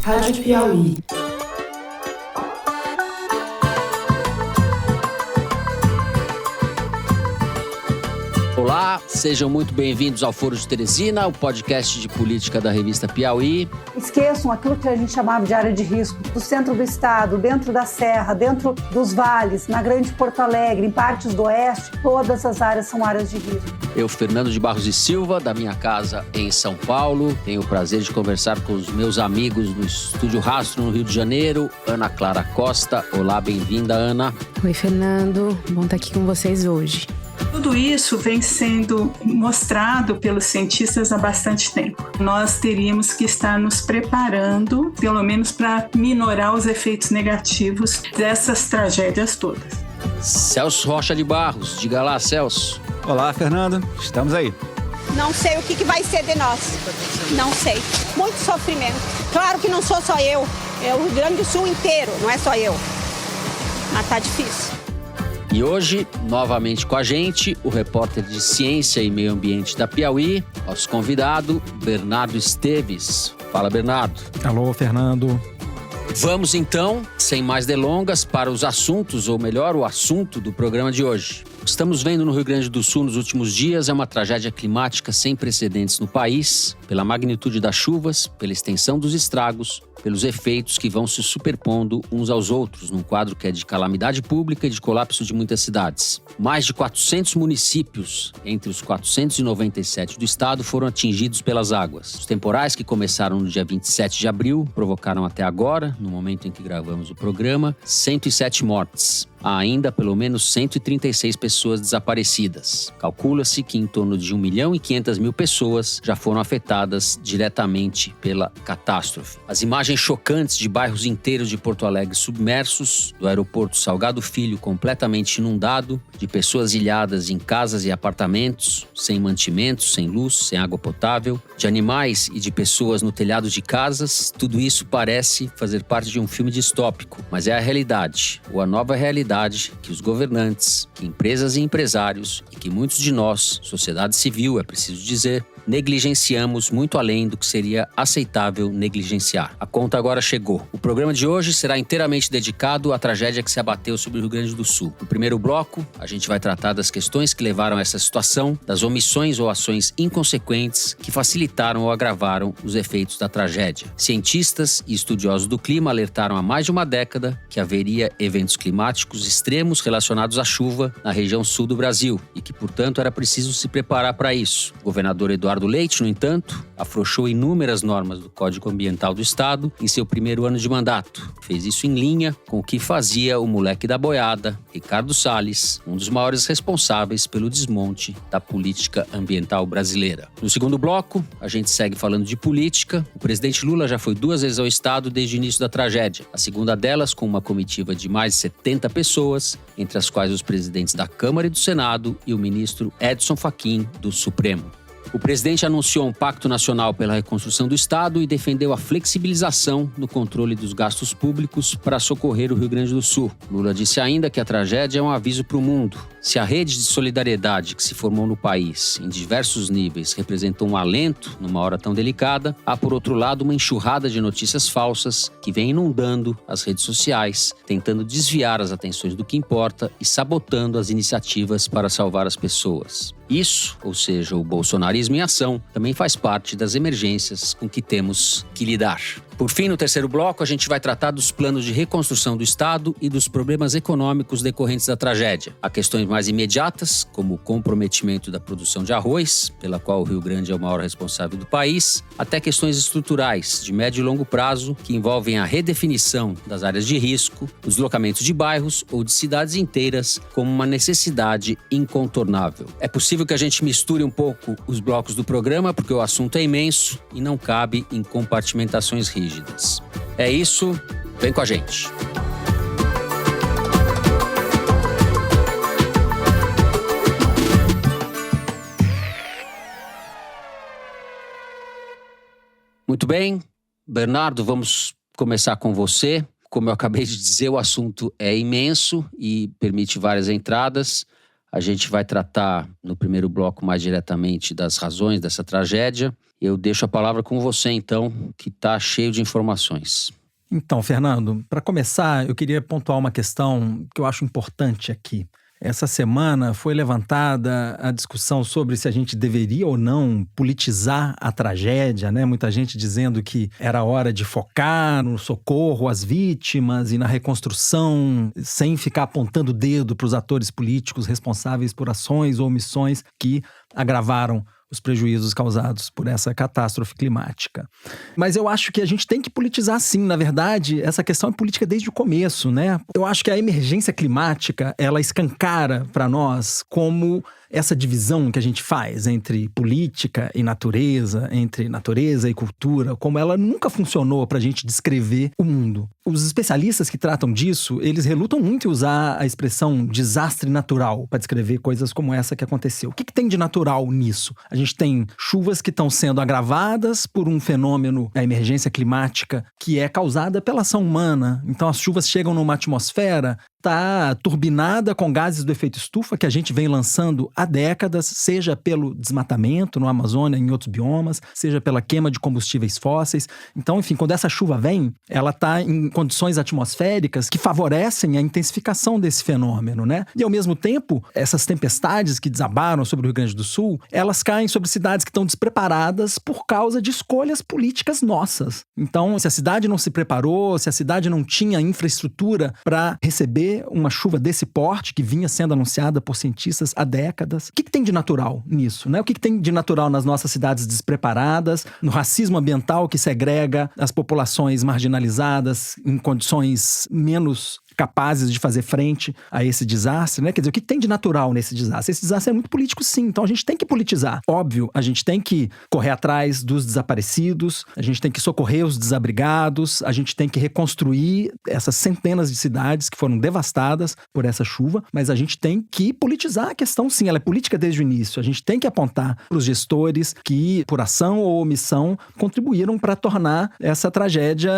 Rádio Piauí. Olá, sejam muito bem-vindos ao Foro de Teresina, o podcast de política da revista Piauí. Esqueçam aquilo que a gente chamava de área de risco, do centro do estado, dentro da serra, dentro dos vales, na Grande Porto Alegre, em partes do oeste, todas as áreas são áreas de risco. Eu, Fernando de Barros e Silva, da minha casa em São Paulo, tenho o prazer de conversar com os meus amigos no Estúdio Rastro, no Rio de Janeiro, Ana Clara Costa. Olá, bem-vinda, Ana. Oi, Fernando, bom estar aqui com vocês hoje. Tudo isso vem sendo mostrado pelos cientistas há bastante tempo. Nós teríamos que estar nos preparando, pelo menos para minorar os efeitos negativos dessas tragédias todas. Celso Rocha de Barros, diga lá, Celso. Olá, Fernando, estamos aí. Não sei o que vai ser de nós, não sei. Muito sofrimento. Claro que não sou só eu, é o Rio Grande do Sul inteiro, não é só eu. Mas tá difícil. E hoje, novamente com a gente, o repórter de Ciência e Meio Ambiente da Piauí, nosso convidado, Bernardo Esteves. Fala, Bernardo. Alô, Fernando. Vamos então, sem mais delongas, para os assuntos, ou melhor, o assunto do programa de hoje. O que estamos vendo no Rio Grande do Sul nos últimos dias é uma tragédia climática sem precedentes no país, pela magnitude das chuvas, pela extensão dos estragos, pelos efeitos que vão se superpondo uns aos outros, num quadro que é de calamidade pública e de colapso de muitas cidades. Mais de 400 municípios, entre os 497 do estado, foram atingidos pelas águas. Os temporais que começaram no dia 27 de abril provocaram até agora, no momento em que gravamos o programa, 107 mortes. Há ainda pelo menos 136 pessoas desaparecidas. Calcula-se que em torno de 1.500.000 pessoas já foram afetadas diretamente pela catástrofe. As imagens chocantes de bairros inteiros de Porto Alegre submersos, do aeroporto Salgado Filho completamente inundado, de pessoas ilhadas em casas e apartamentos, sem mantimentos, sem luz, sem água potável, de animais e de pessoas no telhado de casas, tudo isso parece fazer parte de um filme distópico, mas é a realidade, ou a nova realidade que os governantes, que empresas e empresários e que muitos de nós, sociedade civil, é preciso dizer, negligenciamos muito além do que seria aceitável negligenciar. A conta agora chegou. O programa de hoje será inteiramente dedicado à tragédia que se abateu sobre o Rio Grande do Sul. No primeiro bloco, a gente vai tratar das questões que levaram a essa situação, das omissões ou ações inconsequentes que facilitaram ou agravaram os efeitos da tragédia. Cientistas e estudiosos do clima alertaram há mais de uma década que haveria eventos climáticos extremos relacionados à chuva na região sul do Brasil e que, portanto, era preciso se preparar para isso. O governador Eduardo Leite, no entanto, afrouxou inúmeras normas do Código Ambiental do Estado em seu primeiro ano de mandato. Fez isso em linha com o que fazia o moleque da boiada, Ricardo Salles, um dos maiores responsáveis pelo desmonte da política ambiental brasileira. No segundo bloco, a gente segue falando de política. O presidente Lula já foi 2 vezes ao Estado desde o início da tragédia. A segunda delas com uma comitiva de mais de 70 pessoas, entre as quais os presidentes da Câmara e do Senado e o ministro Edson Fachin, do Supremo. O presidente anunciou um pacto nacional pela reconstrução do Estado e defendeu a flexibilização no controle dos gastos públicos para socorrer o Rio Grande do Sul. Lula disse ainda que a tragédia é um aviso para o mundo. Se a rede de solidariedade que se formou no país, em diversos níveis, representou um alento numa hora tão delicada, há, por outro lado, uma enxurrada de notícias falsas que vem inundando as redes sociais, tentando desviar as atenções do que importa e sabotando as iniciativas para salvar as pessoas. Isso, ou seja, o bolsonarismo em ação, também faz parte das emergências com que temos que lidar. Por fim, no terceiro bloco, a gente vai tratar dos planos de reconstrução do Estado e dos problemas econômicos decorrentes da tragédia. Há questões mais imediatas, como o comprometimento da produção de arroz, pela qual o Rio Grande é o maior responsável do país, até questões estruturais, de médio e longo prazo, que envolvem a redefinição das áreas de risco, o deslocamento de bairros ou de cidades inteiras como uma necessidade incontornável. É possível que a gente misture um pouco os blocos do programa, porque o assunto é imenso e não cabe em compartimentações rígidas. É isso, vem com a gente. Muito bem, Bernardo, vamos começar com você. Como eu acabei de dizer, o assunto é imenso e permite várias entradas. A gente vai tratar no primeiro bloco mais diretamente das razões dessa tragédia. Eu deixo a palavra com você, então, que está cheio de informações. Então, Fernando, para começar, eu queria pontuar uma questão que eu acho importante aqui. Essa semana foi levantada a discussão sobre se a gente deveria ou não politizar a tragédia, né? Muita gente dizendo que era hora de focar no socorro às vítimas e na reconstrução, sem ficar apontando o dedo para os atores políticos responsáveis por ações ou omissões que agravaram os prejuízos causados por essa catástrofe climática. Mas eu acho que a gente tem que politizar sim, na verdade, essa questão é política desde o começo, né? Eu acho que a emergência climática, ela escancara para nós como essa divisão que a gente faz entre política e natureza, entre natureza e cultura, como ela nunca funcionou para a gente descrever o mundo. Os especialistas que tratam disso, eles relutam muito em usar a expressão desastre natural para descrever coisas como essa que aconteceu. O que tem de natural nisso? A gente tem chuvas que estão sendo agravadas por um fenômeno, a emergência climática, que é causada pela ação humana. Então as chuvas chegam numa atmosfera, está turbinada com gases do efeito estufa que a gente vem lançando há décadas, seja pelo desmatamento no Amazônia e em outros biomas, seja pela queima de combustíveis fósseis. Então, enfim, quando essa chuva vem, ela está em condições atmosféricas que favorecem a intensificação desse fenômeno, né? E, ao mesmo tempo, essas tempestades que desabaram sobre o Rio Grande do Sul, elas caem sobre cidades que estão despreparadas por causa de escolhas políticas nossas. Então, se a cidade não se preparou, se a cidade não tinha infraestrutura para receber uma chuva desse porte, que vinha sendo anunciada por cientistas há décadas. O que tem de natural nisso, né? O que tem de natural nas nossas cidades despreparadas, no racismo ambiental que segrega as populações marginalizadas em condições menos capazes de fazer frente a esse desastre, né? Quer dizer, o que tem de natural nesse desastre? Esse desastre é muito político, sim. Então a gente tem que politizar. Óbvio, a gente tem que correr atrás dos desaparecidos, a gente tem que socorrer os desabrigados, a gente tem que reconstruir essas centenas de cidades que foram devastadas por essa chuva, mas a gente tem que politizar a questão, sim. Ela é política desde o início. A gente tem que apontar para os gestores que, por ação ou omissão, contribuíram para tornar essa tragédia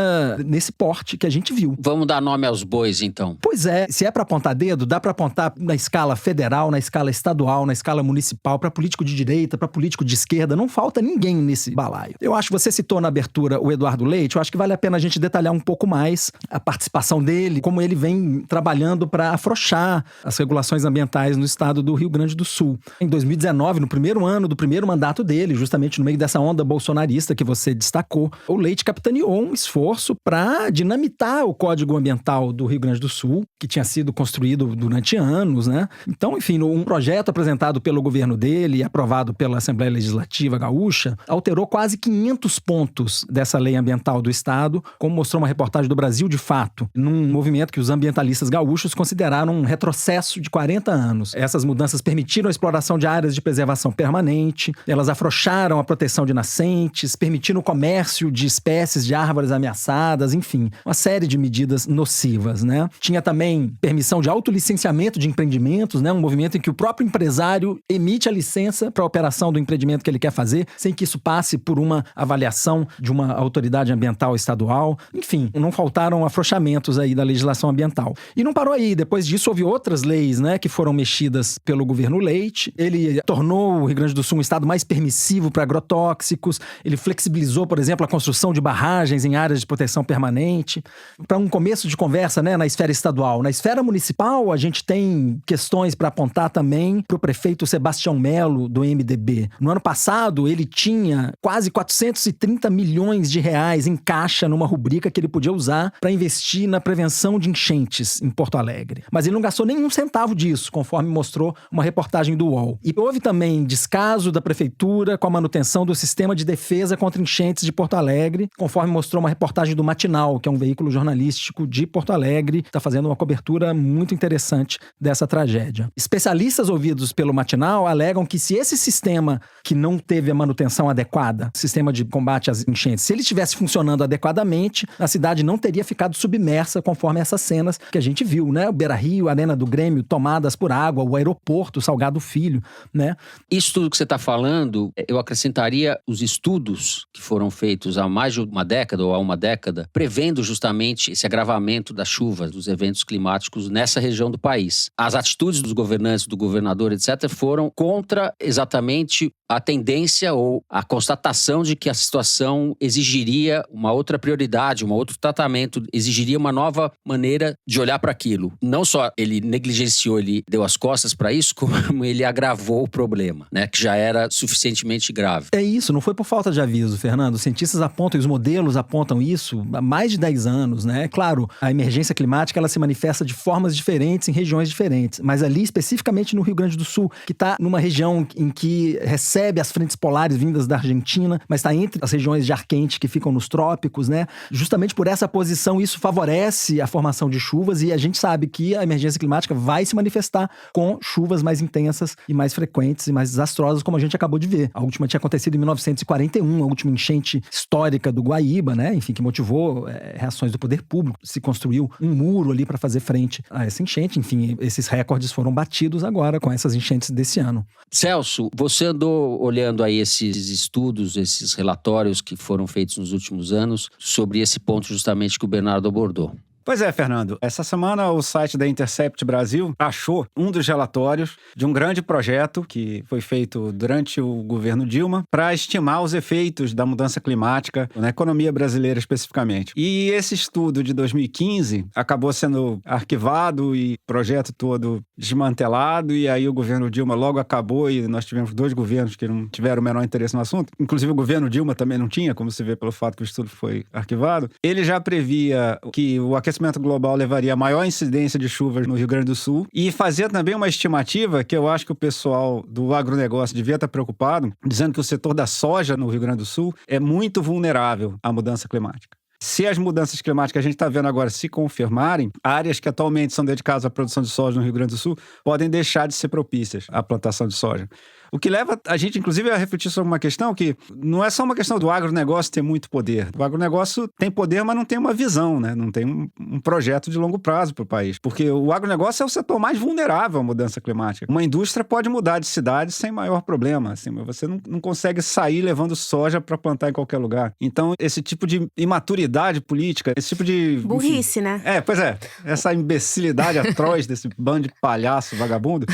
nesse porte que a gente viu. Vamos dar nome aos bois, então. Pois é, se é para apontar dedo, dá para apontar na escala federal, na escala estadual, na escala municipal, para político de direita, para político de esquerda, não falta ninguém nesse balaio. Eu acho que você citou na abertura o Eduardo Leite, eu acho que vale a pena a gente detalhar um pouco mais a participação dele, como ele vem trabalhando para afrouxar as regulações ambientais no estado do Rio Grande do Sul. Em 2019, no primeiro ano do primeiro mandato dele, justamente no meio dessa onda bolsonarista que você destacou, o Leite capitaneou um esforço para dinamitar o Código Ambiental do Rio Grande do Sul, que tinha sido construído durante anos, né? Então, enfim, um projeto apresentado pelo governo dele e aprovado pela Assembleia Legislativa Gaúcha alterou quase 500 pontos dessa lei ambiental do estado, como mostrou uma reportagem do Brasil de Fato, num movimento que os ambientalistas gaúchos consideraram um retrocesso de 40 anos. Essas mudanças permitiram a exploração de áreas de preservação permanente, elas afrouxaram a proteção de nascentes, permitiram o comércio de espécies de árvores ameaçadas, enfim, uma série de medidas nocivas, né? Tinha também permissão de autolicenciamento de empreendimentos, né? Um movimento em que o próprio empresário emite a licença para a operação do empreendimento que ele quer fazer, sem que isso passe por uma avaliação de uma autoridade ambiental estadual. Enfim, não faltaram afrouxamentos aí da legislação ambiental. E não parou aí. Depois disso, houve outras leis, né, que foram mexidas pelo governo Leite. Ele tornou o Rio Grande do Sul um estado mais permissivo para agrotóxicos. Ele flexibilizou, por exemplo, a construção de barragens em áreas de proteção permanente. Para um começo de conversa, né, na esfera estadual. Na esfera municipal, a gente tem questões para apontar também para o prefeito Sebastião Melo, do MDB. No ano passado, ele tinha quase 430 milhões de reais em caixa numa rubrica que ele podia usar para investir na prevenção de enchentes em Porto Alegre. Mas ele não gastou nenhum centavo disso, conforme mostrou uma reportagem do UOL. E houve também descaso da prefeitura com a manutenção do sistema de defesa contra enchentes de Porto Alegre, conforme mostrou uma reportagem do Matinal, que é um veículo jornalístico de Porto Alegre, que está fazendo uma cobertura muito interessante dessa tragédia. Especialistas ouvidos pelo Matinal alegam que se esse sistema que não teve a manutenção adequada, sistema de combate às enchentes, se ele estivesse funcionando adequadamente, a cidade não teria ficado submersa conforme essas cenas que a gente viu, né? O Beira-Rio, a Arena do Grêmio, tomadas por água, o aeroporto, o Salgado Filho, né? Isso tudo que você está falando, eu acrescentaria os estudos que foram feitos há mais de uma década ou há uma década, prevendo justamente esse agravamento das chuvas, dos eventos climáticos nessa região do país. As atitudes dos governantes, do governador, etc., foram contra exatamente a tendência ou a constatação de que a situação exigiria uma outra prioridade, um outro tratamento, exigiria uma nova maneira de olhar para aquilo. Não só ele negligenciou, ele deu as costas para isso, como ele agravou o problema, né, que já era suficientemente grave. É isso, não foi por falta de aviso, Fernando. Os cientistas apontam, e os modelos apontam isso há mais de 10 anos, né? Claro, a emergência climática ela se manifesta de formas diferentes em regiões diferentes, mas ali especificamente no Rio Grande do Sul, que está numa região em que recebe as frentes polares vindas da Argentina, mas está entre as regiões de ar quente que ficam nos trópicos, né? Justamente por essa posição, isso favorece a formação de chuvas e a gente sabe que a emergência climática vai se manifestar com chuvas mais intensas e mais frequentes e mais desastrosas, como a gente acabou de ver. A última tinha acontecido em 1941, a última enchente histórica do Guaíba, né? Enfim, que motivou reações do poder público. Se construiu um muro ali para fazer frente a essa enchente. Enfim, esses recordes foram batidos agora com essas enchentes desse ano. Celso, você andou olhando aí esses estudos, esses relatórios que foram feitos nos últimos anos sobre esse ponto justamente que o Bernardo abordou. Pois é, Fernando. Essa semana o site da Intercept Brasil achou um dos relatórios de um grande projeto que foi feito durante o governo Dilma para estimar os efeitos da mudança climática na economia brasileira especificamente. E esse estudo de 2015 acabou sendo arquivado e o projeto todo desmantelado, e aí o governo Dilma logo acabou e nós tivemos 2 governos que não tiveram o menor interesse no assunto. Inclusive o governo Dilma também não tinha, como se vê pelo fato que o estudo foi arquivado. Ele já previa que o aquecimento global levaria a maior incidência de chuvas no Rio Grande do Sul e fazia também uma estimativa que eu acho que o pessoal do agronegócio devia estar preocupado, dizendo que o setor da soja no Rio Grande do Sul é muito vulnerável à mudança climática. Se as mudanças climáticas que a gente está vendo agora se confirmarem, áreas que atualmente são dedicadas à produção de soja no Rio Grande do Sul podem deixar de ser propícias à plantação de soja. O que leva a gente, inclusive, a refletir sobre uma questão que não é só uma questão do agronegócio ter muito poder. O agronegócio tem poder, mas não tem uma visão, né? Não tem um projeto de longo prazo para o país. Porque o agronegócio é o setor mais vulnerável à mudança climática. Uma indústria pode mudar de cidade sem maior problema, assim, mas você não consegue sair levando soja para plantar em qualquer lugar. Então, esse tipo de imaturidade política, esse tipo de... Burrice, enfim, né? Pois é. Essa imbecilidade atroz desse bando de palhaço vagabundo.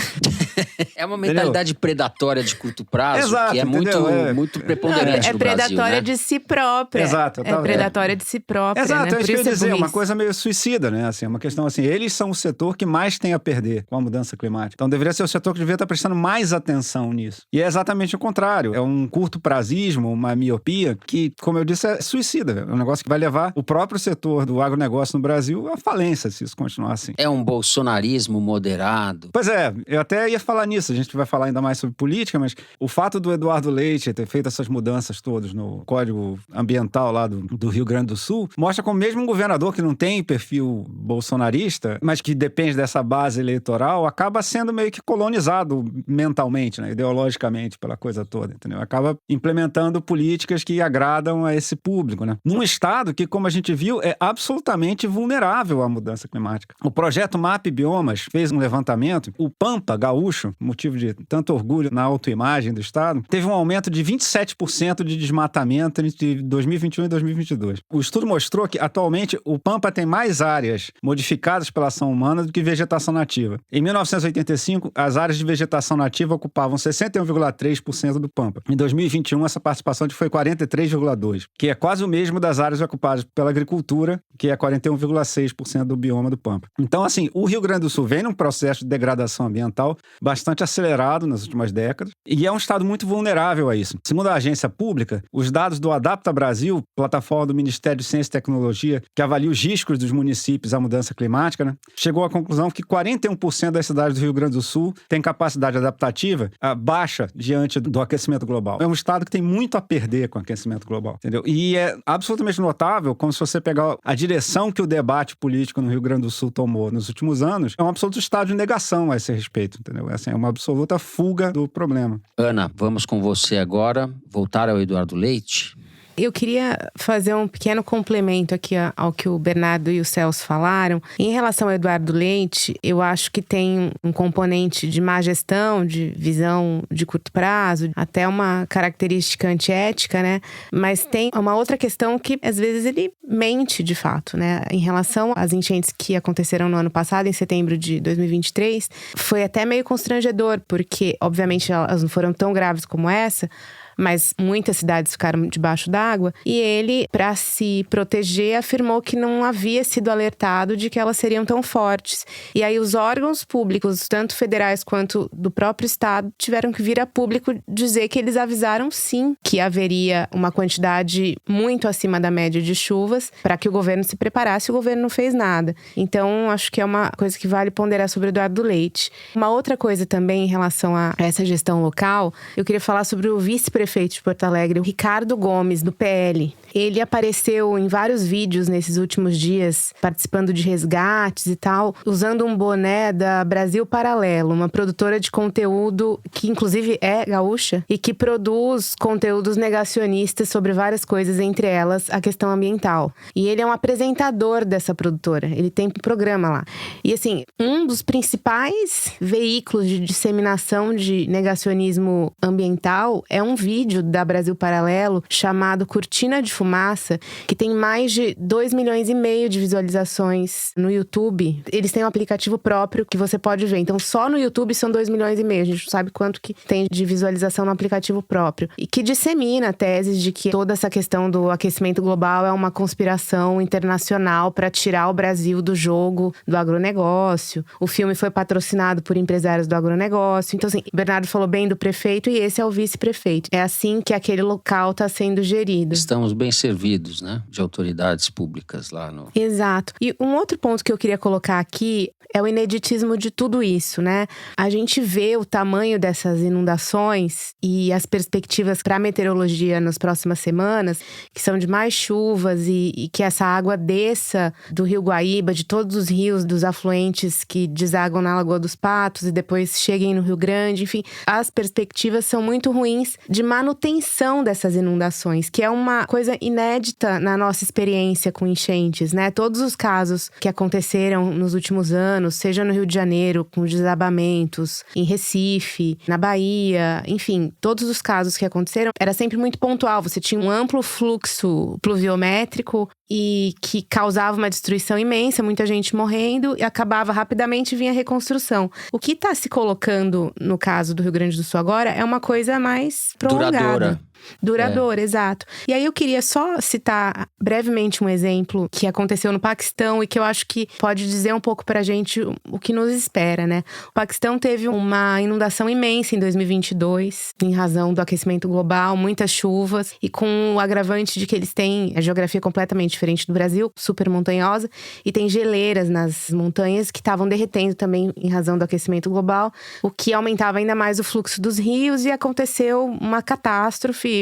É uma mentalidade predatória de curto prazo, exato, que é muito preponderante no Brasil, predatória né? de si própria. Exato. É predatória de si própria, exato, né? é isso que eu ia dizer, uma coisa meio suicida, né? Assim, uma questão assim, eles são o setor que mais tem a perder com a mudança climática. Então deveria ser o setor que devia estar prestando mais atenção nisso. E é exatamente o contrário. É um curto prazismo, uma miopia que, como eu disse, é suicida. É um negócio que vai levar o próprio setor do agronegócio no Brasil à falência, se isso continuar assim. É um bolsonarismo moderado. Pois é, eu até ia falar nisso, a gente vai falar ainda mais sobre política, mas o fato do Eduardo Leite ter feito essas mudanças todas no Código Ambiental lá do Rio Grande do Sul, mostra como mesmo um governador que não tem perfil bolsonarista, mas que depende dessa base eleitoral, acaba sendo meio que colonizado mentalmente, né, ideologicamente pela coisa toda, entendeu? Acaba implementando políticas que agradam a esse público, né? Num estado que, como a gente viu, é absolutamente vulnerável à mudança climática. O projeto MAP Biomas fez um levantamento, o Pampa gaúcho, motivo de tanto orgulho na autoimagem do estado, teve um aumento de 27% de desmatamento entre 2021 e 2022. O estudo mostrou que, atualmente, o Pampa tem mais áreas modificadas pela ação humana do que vegetação nativa. Em 1985, as áreas de vegetação nativa ocupavam 61,3% do Pampa. Em 2021, essa participação foi 43,2%, que é quase o mesmo das áreas ocupadas pela agricultura, que é 41,6% do bioma do Pampa. Então, assim, o Rio Grande do Sul vem num processo de degradação ambiental bastante acelerado nas últimas décadas e é um estado muito vulnerável a isso. Segundo a agência pública, os dados do Adapta Brasil, plataforma do Ministério de Ciência e Tecnologia, que avalia os riscos dos municípios à mudança climática, né, chegou à conclusão que 41% das cidades do Rio Grande do Sul têm capacidade adaptativa baixa diante do aquecimento global. É um estado que tem muito a perder com o aquecimento global, entendeu? E é absolutamente notável, como se você pegar a direção que o debate político no Rio Grande do Sul tomou nos últimos anos, é um absoluto estado de negação a esse respeito, entendeu? Assim, é uma absoluta fuga do problema. Ana, vamos com você agora voltar ao Eduardo Leite. Eu queria fazer um pequeno complemento aqui ao que o Bernardo e o Celso falaram. Em relação ao Eduardo Leite, eu acho que tem um componente de má gestão, de visão de curto prazo, até uma característica antiética, né? Mas tem uma outra questão que, às vezes, ele mente de fato, né? Em relação às enchentes que aconteceram no ano passado, em setembro de 2023, foi até meio constrangedor, porque, obviamente, elas não foram tão graves como essa, mas muitas cidades ficaram debaixo d'água. E ele, para se proteger, afirmou que não havia sido alertado de que elas seriam tão fortes. E aí os órgãos públicos, tanto federais quanto do próprio estado, tiveram que vir a público dizer que eles avisaram sim que haveria uma quantidade muito acima da média de chuvas para que o governo se preparasse. O governo não fez nada. Então, acho que é uma coisa que vale ponderar sobre o Eduardo Leite. Uma outra coisa também em relação a essa gestão local, eu queria falar sobre o vice-prefeito de Porto Alegre, o Ricardo Gomes, do PL. Ele apareceu em vários vídeos nesses últimos dias, participando de resgates e tal, usando um boné da Brasil Paralelo, uma produtora de conteúdo que inclusive é gaúcha e que produz conteúdos negacionistas sobre várias coisas, entre elas a questão ambiental. E ele é um apresentador dessa produtora, ele tem um programa lá. E assim, um dos principais veículos de disseminação de negacionismo ambiental é um vídeo da Brasil Paralelo chamado Cortina de Fumaça, que tem mais de 2,5 milhões de visualizações no YouTube. Eles têm um aplicativo próprio que você pode ver. Então, só no YouTube são 2,5 milhões. A gente não sabe quanto que tem de visualização no aplicativo próprio. E que dissemina teses de que toda essa questão do aquecimento global é uma conspiração internacional para tirar o Brasil do jogo do agronegócio. O filme foi patrocinado por empresários do agronegócio. Então, assim, o Bernardo falou bem do prefeito e esse é o vice-prefeito. É assim que aquele local está sendo gerido. Estamos bem servidos, né? De autoridades públicas lá no... Exato. E um outro ponto que eu queria colocar aqui é o ineditismo de tudo isso, né? A gente vê o tamanho dessas inundações e as perspectivas para a meteorologia nas próximas semanas, que são de mais chuvas e que essa água desça do Rio Guaíba, de todos os rios, dos afluentes que desaguam na Lagoa dos Patos e depois cheguem no Rio Grande. Enfim, as perspectivas são muito ruins de manutenção dessas inundações, que é uma coisa inédita na nossa experiência com enchentes, né? Todos os casos que aconteceram nos últimos anos, seja no Rio de Janeiro, com desabamentos, em Recife, na Bahia, enfim, todos os casos que aconteceram, era sempre muito pontual. Você tinha um amplo fluxo pluviométrico e que causava uma destruição imensa, muita gente morrendo, e acabava rapidamente e vinha a reconstrução. O que está se colocando no caso do Rio Grande do Sul agora é uma coisa mais prolongada. Duradoura, exato. E aí eu queria só citar brevemente um exemplo que aconteceu no Paquistão e que eu acho que pode dizer um pouco pra gente o que nos espera, né? O Paquistão teve uma inundação imensa em 2022, em razão do aquecimento global, muitas chuvas, e com o agravante de que eles têm a geografia completamente diferente do Brasil, super montanhosa, e tem geleiras nas montanhas que estavam derretendo também em razão do aquecimento global, o que aumentava ainda mais o fluxo dos rios e aconteceu uma catástrofe.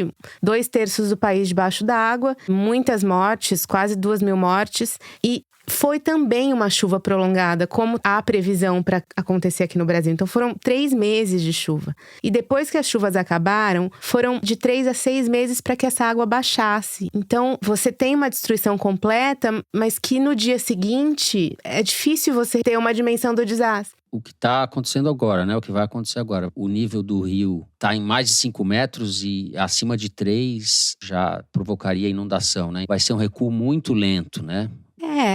2/3 do país debaixo d'água, muitas mortes, quase 2.000 mortes, e foi também uma chuva prolongada, como há previsão para acontecer aqui no Brasil. Então foram 3 meses de chuva. E depois que as chuvas acabaram, foram de 3 a 6 meses para que essa água baixasse. Então você tem uma destruição completa, mas que no dia seguinte é difícil você ter uma dimensão do desastre. O que está acontecendo agora, né? O que vai acontecer agora. O nível do rio está em mais de 5 metros e acima de 3 já provocaria inundação, né? Vai ser um recuo muito lento, né?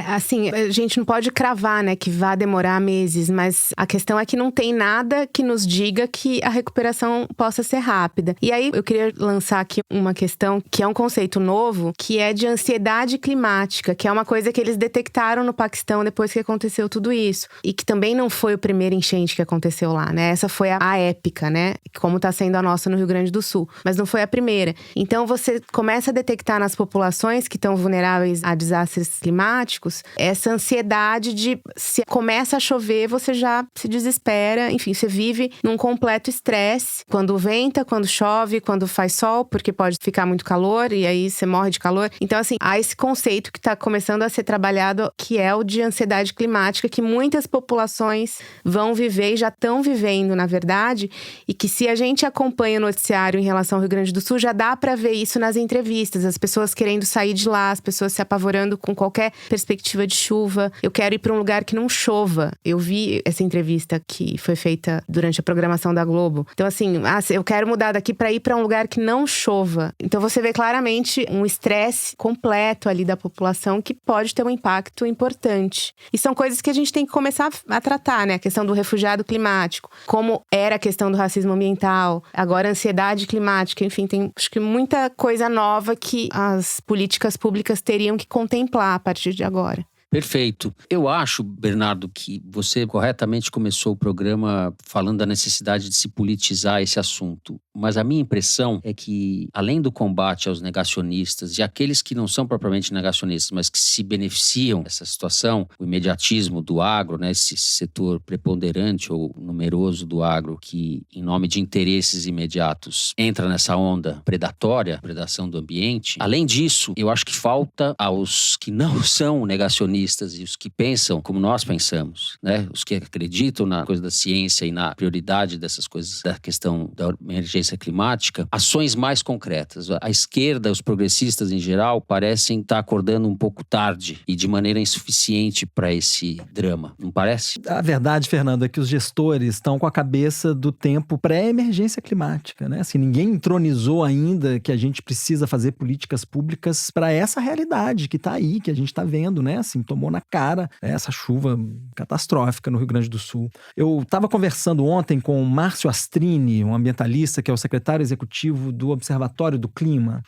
Assim, a gente não pode cravar, né, que vai demorar meses, mas a questão é que não tem nada que nos diga que a recuperação possa ser rápida. E aí, eu queria lançar aqui uma questão que é um conceito novo, que é de ansiedade climática, que é uma coisa que eles detectaram no Paquistão depois que aconteceu tudo isso. E que também não foi o primeiro enchente que aconteceu lá, né? Essa foi a épica, né? Como tá sendo a nossa no Rio Grande do Sul. Mas não foi a primeira. Então, você começa a detectar nas populações que estão vulneráveis a desastres climáticos políticos. Essa ansiedade de, se começa a chover, você já se desespera. Enfim, você vive num completo estresse. Quando venta, quando chove, quando faz sol, porque pode ficar muito calor e aí você morre de calor. Então, assim, há esse conceito que está começando a ser trabalhado, que é o de ansiedade climática, que muitas populações vão viver e já estão vivendo, na verdade, e que se a gente acompanha o noticiário em relação ao Rio Grande do Sul, já dá para ver isso nas entrevistas, as pessoas querendo sair de lá, as pessoas se apavorando com qualquer perspectiva de chuva. Eu quero ir para um lugar que não chova. Eu vi essa entrevista que foi feita durante a programação da Globo. Então, assim, eu quero mudar daqui para ir para um lugar que não chova. Então, você vê claramente um estresse completo ali da população que pode ter um impacto importante. E são coisas que a gente tem que começar a tratar, né? A questão do refugiado climático, como era a questão do racismo ambiental, agora a ansiedade climática, enfim, tem acho que muita coisa nova que as políticas públicas teriam que contemplar a partir de agora. Perfeito. Eu acho, Bernardo, que você corretamente começou o programa falando da necessidade de se politizar esse assunto. Mas a minha impressão é que, além do combate aos negacionistas e aqueles que não são propriamente negacionistas, mas que se beneficiam dessa situação, o imediatismo do agro, né, esse setor preponderante ou numeroso do agro que, em nome de interesses imediatos, entra nessa onda predatória, predação do ambiente. Além disso, eu acho que falta aos que não são negacionistas e os que pensam como nós pensamos, né? Os que acreditam na coisa da ciência e na prioridade dessas coisas, da questão da emergência climática, ações mais concretas. A esquerda, os progressistas em geral, parecem estar acordando um pouco tarde e de maneira insuficiente para esse drama, não parece? A verdade, Fernando, é que os gestores estão com a cabeça do tempo pré-emergência climática, né? Assim, ninguém entronizou ainda que a gente precisa fazer políticas públicas para essa realidade que está aí, que a gente está vendo, né? Assim, tomou na cara, né, essa chuva catastrófica no Rio Grande do Sul. Eu estava conversando ontem com o Márcio Astrini, um ambientalista que é o secretário executivo do Observatório do Clima.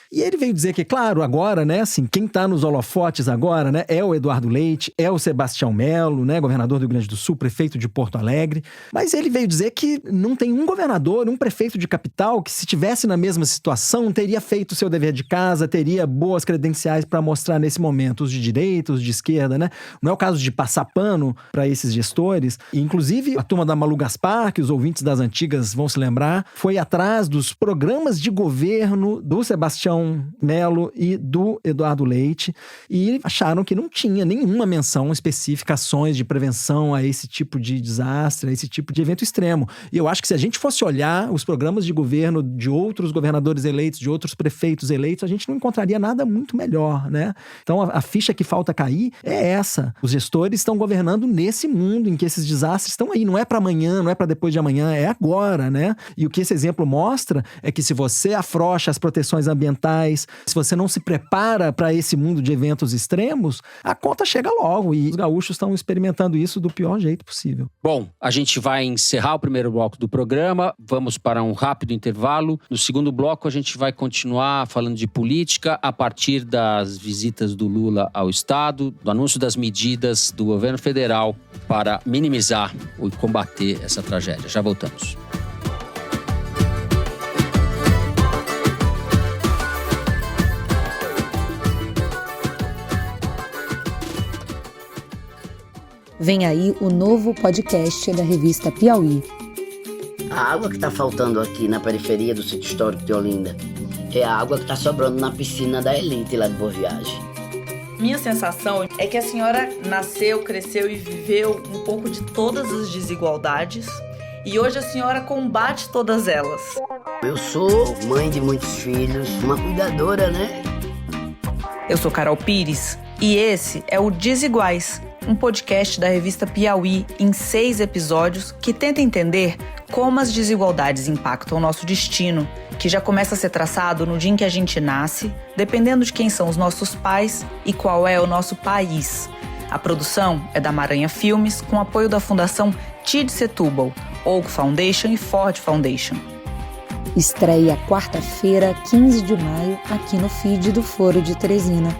E ele veio dizer que, claro, agora, né, assim, quem está nos holofotes agora, né, é o Eduardo Leite, é o Sebastião Melo, né, governador do Rio Grande do Sul, prefeito de Porto Alegre. Mas ele veio dizer que não tem um governador, um prefeito de capital que, se tivesse na mesma situação, teria feito o seu dever de casa, teria boas credenciais para mostrar nesse momento, os de direita, os de esquerda, né? Não é o caso de passar pano para esses gestores. E, inclusive, a turma da Malu Gaspar, que os ouvintes das antigas vão se lembrar, foi atrás dos programas de governo do Sebastião Melo e do Eduardo Leite e acharam que não tinha nenhuma menção específica, ações de prevenção a esse tipo de desastre, a esse tipo de evento extremo. E eu acho que se a gente fosse olhar os programas de governo de outros governadores eleitos, de outros prefeitos eleitos, a gente não encontraria nada muito melhor, né? Então a ficha que falta cair é essa. Os gestores estão governando nesse mundo em que esses desastres estão aí. Não é para amanhã, não é para depois de amanhã, é agora, né? E o que esse exemplo mostra é que se você afrouxa as proteções ambientais, se você não se prepara para esse mundo de eventos extremos, a conta chega logo e os gaúchos estão experimentando isso do pior jeito possível. Bom, a gente vai encerrar o primeiro bloco do programa, vamos para um rápido intervalo. No segundo bloco a gente vai continuar falando de política a partir das visitas do Lula ao Estado, do anúncio das medidas do governo federal para minimizar e combater essa tragédia. Já voltamos. Vem aí o novo podcast da revista Piauí. A água que está faltando aqui na periferia do sítio histórico de Olinda é a água que está sobrando na piscina da Elite lá de Boa Viagem. Minha sensação é que a senhora nasceu, cresceu e viveu um pouco de todas as desigualdades e hoje a senhora combate todas elas. Eu sou mãe de muitos filhos, uma cuidadora, né? Eu sou Carol Pires e esse é o Desiguais, um podcast da revista Piauí em 6 episódios que tenta entender como as desigualdades impactam o nosso destino, que já começa a ser traçado no dia em que a gente nasce, dependendo de quem são os nossos pais e qual é o nosso país. A produção é da Maranha Filmes, com apoio da Fundação TID Setúbal, Oak Foundation e Ford Foundation. Estreia quarta-feira, 15 de maio, aqui no feed do Foro de Teresina.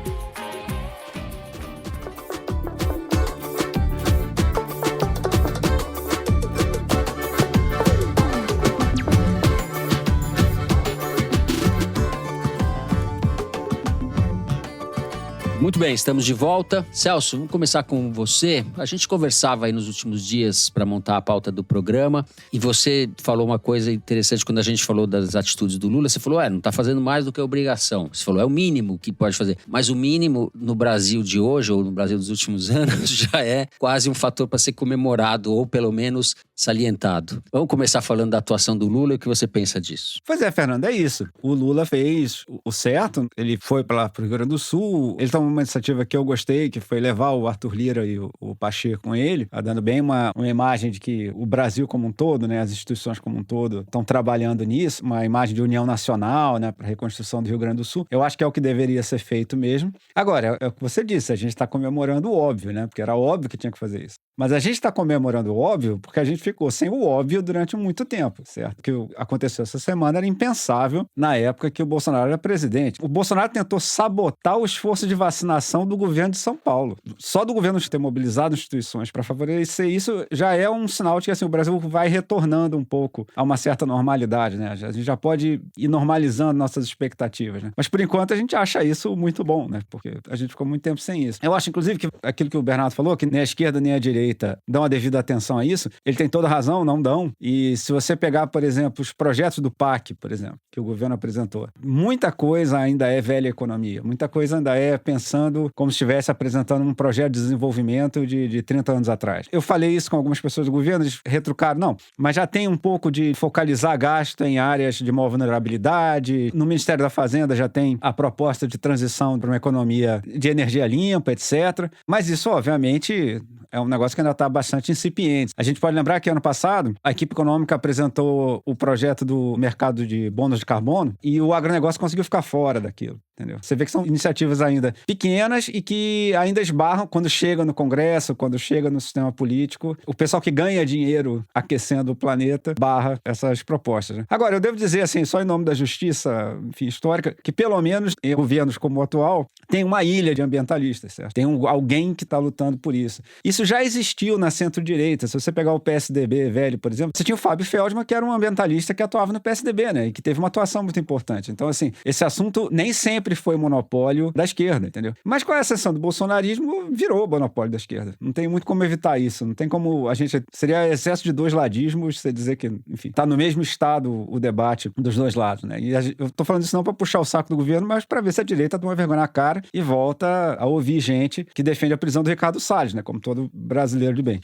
Muito bem, estamos de volta. Celso, vamos começar com você. A gente conversava aí nos últimos dias para montar a pauta do programa e você falou uma coisa interessante quando a gente falou das atitudes do Lula. Você falou, não está fazendo mais do que obrigação. Você falou, é o mínimo que pode fazer. Mas o mínimo no Brasil de hoje, ou no Brasil dos últimos anos, já é quase um fator para ser comemorado ou pelo menos salientado. Vamos começar falando da atuação do Lula e o que você pensa disso. Pois é, Fernando, é isso. O Lula fez o certo, ele foi para o Rio Grande do Sul, ele tomou uma iniciativa que eu gostei, que foi levar o Arthur Lira e o Pacheco com ele, dando bem uma imagem de que o Brasil como um todo, né, as instituições como um todo, estão trabalhando nisso, uma imagem de união nacional, né, para a reconstrução do Rio Grande do Sul. Eu acho que é o que deveria ser feito mesmo. Agora, é o que você disse, a gente está comemorando o óbvio, né, porque era óbvio que tinha que fazer isso. Mas a gente está comemorando o óbvio porque a gente ficou sem o óbvio durante muito tempo, certo? O que aconteceu essa semana era impensável na época que o Bolsonaro era presidente. O Bolsonaro tentou sabotar o esforço de vacinação do governo de São Paulo. Só do governo ter mobilizado instituições para favorecer isso já é um sinal de que assim, o Brasil vai retornando um pouco a uma certa normalidade, né? A gente já pode ir normalizando nossas expectativas, né? Mas por enquanto a gente acha isso muito bom, né? Porque a gente ficou muito tempo sem isso. Eu acho, inclusive, que aquilo que o Bernardo falou, que nem a esquerda nem a direita dão a devida atenção a isso, ele tem toda a razão, não dão. E se você pegar, por exemplo, os projetos do PAC, por exemplo, que o governo apresentou, muita coisa ainda é velha economia, muita coisa ainda é pensando como se estivesse apresentando um projeto de desenvolvimento de 30 anos atrás. Eu falei isso com algumas pessoas do governo, eles retrucaram, não, mas já tem um pouco de focalizar gasto em áreas de maior vulnerabilidade, no Ministério da Fazenda já tem a proposta de transição para uma economia de energia limpa, etc. Mas isso, obviamente, é um negócio que ainda está bastante incipiente. A gente pode lembrar que ano passado a equipe econômica apresentou o projeto do mercado de bônus de carbono e o agronegócio conseguiu ficar fora daquilo. Entendeu? Você vê que são iniciativas ainda pequenas e que ainda esbarram quando chega no Congresso, quando chega no sistema político. O pessoal que ganha dinheiro aquecendo o planeta barra essas propostas, né? Agora, eu devo dizer, assim, só em nome da justiça, enfim, histórica, que pelo menos em governos como o atual, tem uma ilha de ambientalistas, certo? Tem alguém que está lutando por isso. Isso já existiu na centro-direita. Se você pegar o PSDB velho, por exemplo, você tinha o Fábio Feldman, que era um ambientalista que atuava no PSDB, né? E que teve uma atuação muito importante. Então, assim, esse assunto nem sempre foi monopólio da esquerda, entendeu? Mas com a exceção do bolsonarismo, virou monopólio da esquerda. Não tem muito como evitar isso. Não tem como a gente... Seria excesso de dois ladismos, você dizer que, enfim, tá no mesmo estado o debate dos dois lados, né? E eu tô falando isso não para puxar o saco do governo, mas para ver se a direita toma vergonha na cara e volta a ouvir gente que defende a prisão do Ricardo Salles, né? Como todo brasileiro de bem.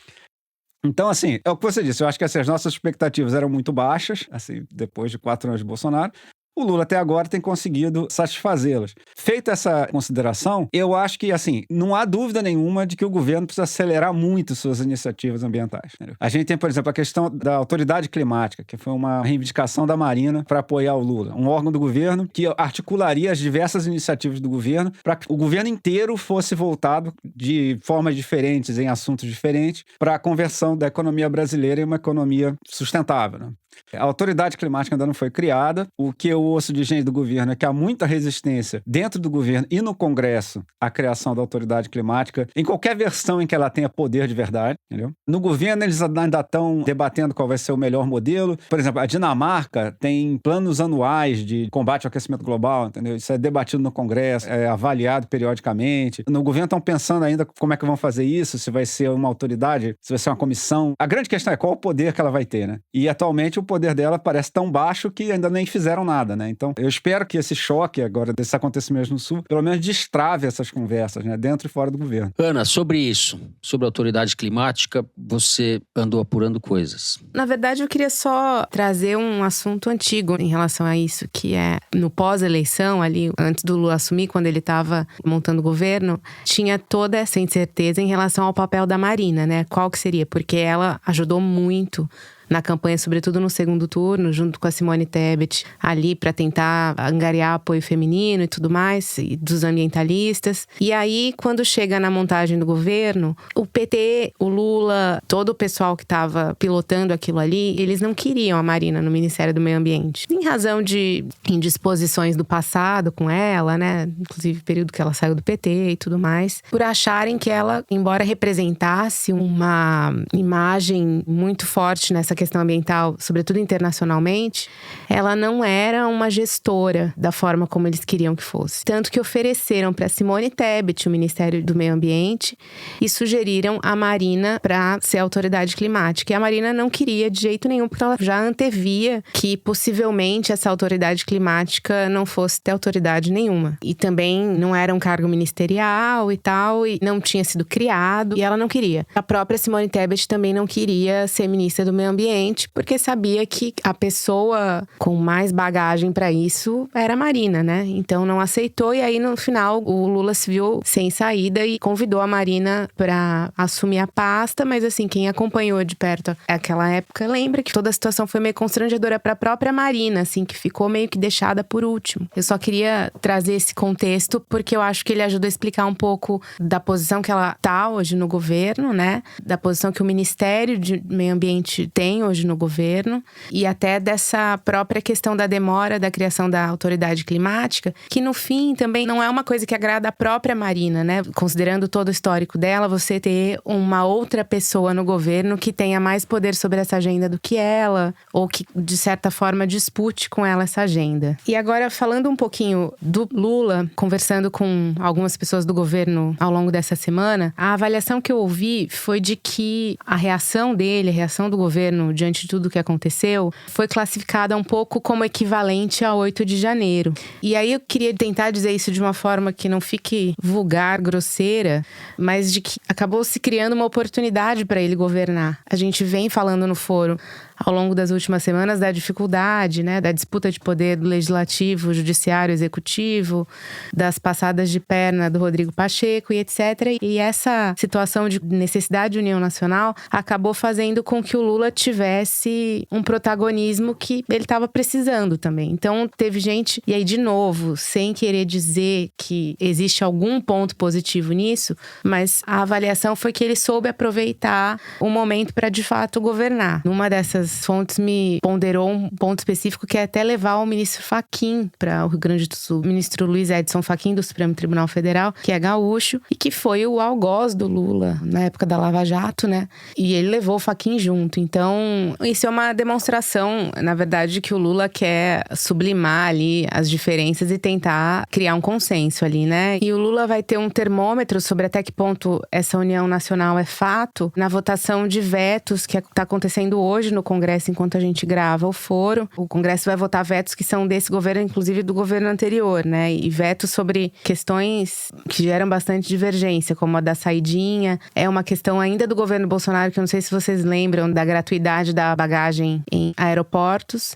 Então, assim, é o que você disse. Eu acho que assim, as nossas expectativas eram muito baixas, assim, depois de 4 anos de Bolsonaro. O Lula até agora tem conseguido satisfazê-las. Feita essa consideração, eu acho que, assim, não há dúvida nenhuma de que o governo precisa acelerar muito suas iniciativas ambientais. Entendeu? A gente tem, por exemplo, a questão da autoridade climática, que foi uma reivindicação da Marina para apoiar o Lula. Um órgão do governo que articularia as diversas iniciativas do governo para que o governo inteiro fosse voltado de formas diferentes, em assuntos diferentes, para a conversão da economia brasileira em uma economia sustentável, né? A autoridade climática ainda não foi criada. O que eu ouço de gente do governo é que há muita resistência dentro do governo e no Congresso à criação da autoridade climática, em qualquer versão em que ela tenha poder de verdade, entendeu? No governo, eles ainda estão debatendo qual vai ser o melhor modelo. Por exemplo, a Dinamarca tem planos anuais de combate ao aquecimento global, entendeu? Isso é debatido no Congresso, é avaliado periodicamente. No governo estão pensando ainda como é que vão fazer isso, se vai ser uma autoridade, se vai ser uma comissão. A grande questão é qual o poder que ela vai ter, né? E atualmente o poder dela parece tão baixo que ainda nem fizeram nada, né? Então, eu espero que esse choque agora, desses acontecimentos no Sul, pelo menos destrave essas conversas, né? Dentro e fora do governo. Ana, sobre isso, sobre a autoridade climática, você andou apurando coisas. Na verdade, eu queria só trazer um assunto antigo em relação a isso, que é no pós-eleição, ali, antes do Lula assumir, quando ele estava montando o governo, tinha toda essa incerteza em relação ao papel da Marina, né? Qual que seria? Porque ela ajudou muito na campanha, sobretudo no segundo turno, junto com a Simone Tebet, ali para tentar angariar apoio feminino e tudo mais, e dos ambientalistas. E aí, quando chega na montagem do governo, o PT, o Lula, todo o pessoal que estava pilotando aquilo ali, eles não queriam a Marina no Ministério do Meio Ambiente. Em razão de indisposições do passado com ela, né? Inclusive o período que ela saiu do PT e tudo mais, por acharem que ela, embora representasse uma imagem muito forte nessa questão ambiental, sobretudo internacionalmente, ela não era uma gestora da forma como eles queriam que fosse. Tanto que ofereceram para Simone Tebet, o Ministério do Meio Ambiente, e sugeriram a Marina para ser autoridade climática. E a Marina não queria de jeito nenhum, porque ela já antevia que possivelmente essa autoridade climática não fosse ter autoridade nenhuma. E também não era um cargo ministerial e tal, e não tinha sido criado, e ela não queria. A própria Simone Tebet também não queria ser ministra do Meio Ambiente, porque sabia que a pessoa com mais bagagem para isso era a Marina, né? Então não aceitou, e aí no final o Lula se viu sem saída e convidou a Marina para assumir a pasta, mas assim, quem acompanhou de perto aquela época lembra que toda a situação foi meio constrangedora para a própria Marina, assim, que ficou meio que deixada por último. Eu só queria trazer esse contexto porque eu acho que ele ajuda a explicar um pouco da posição que ela tá hoje no governo, né? Da posição que o Ministério de Meio Ambiente tem hoje no governo e até dessa própria questão da demora da criação da autoridade climática, que no fim também não é uma coisa que agrada a própria Marina, né? Considerando todo o histórico dela, você ter uma outra pessoa no governo que tenha mais poder sobre essa agenda do que ela, ou que de certa forma dispute com ela essa agenda. E agora falando um pouquinho do Lula, conversando com algumas pessoas do governo ao longo dessa semana, a avaliação que eu ouvi foi de que a reação dele, a reação do governo diante de tudo que aconteceu, foi classificada um pouco como equivalente a 8 de janeiro. E aí eu queria tentar dizer isso de uma forma que não fique vulgar, grosseira, mas de que acabou se criando uma oportunidade para ele governar. A gente vem falando no foro ao longo das últimas semanas da dificuldade, né, da disputa de poder do legislativo, judiciário, executivo, das passadas de perna do Rodrigo Pacheco e etc. E essa situação de necessidade de união nacional acabou fazendo com que o Lula tivesse um protagonismo que ele estava precisando também. Então teve gente, e aí de novo, sem querer dizer que existe algum ponto positivo nisso, mas a avaliação foi que ele soube aproveitar o momento para de fato governar. Numa dessas fontes me ponderou um ponto específico que é até levar o ministro Fachin para o Rio Grande do Sul. O ministro Luiz Edson Fachin, do Supremo Tribunal Federal, que é gaúcho e que foi o algoz do Lula na época da Lava Jato, né? E ele levou o Fachin junto. Então, isso é uma demonstração, na verdade, que o Lula quer sublimar ali as diferenças e tentar criar um consenso ali, né? E o Lula vai ter um termômetro sobre até que ponto essa união nacional é fato na votação de vetos que está acontecendo hoje no Congresso enquanto a gente grava o foro. O Congresso vai votar vetos que são desse governo, inclusive do governo anterior, né? E vetos sobre questões que geram bastante divergência, como a da saidinha. É uma questão ainda do governo Bolsonaro, que eu não sei se vocês lembram, da gratuidade da bagagem em aeroportos.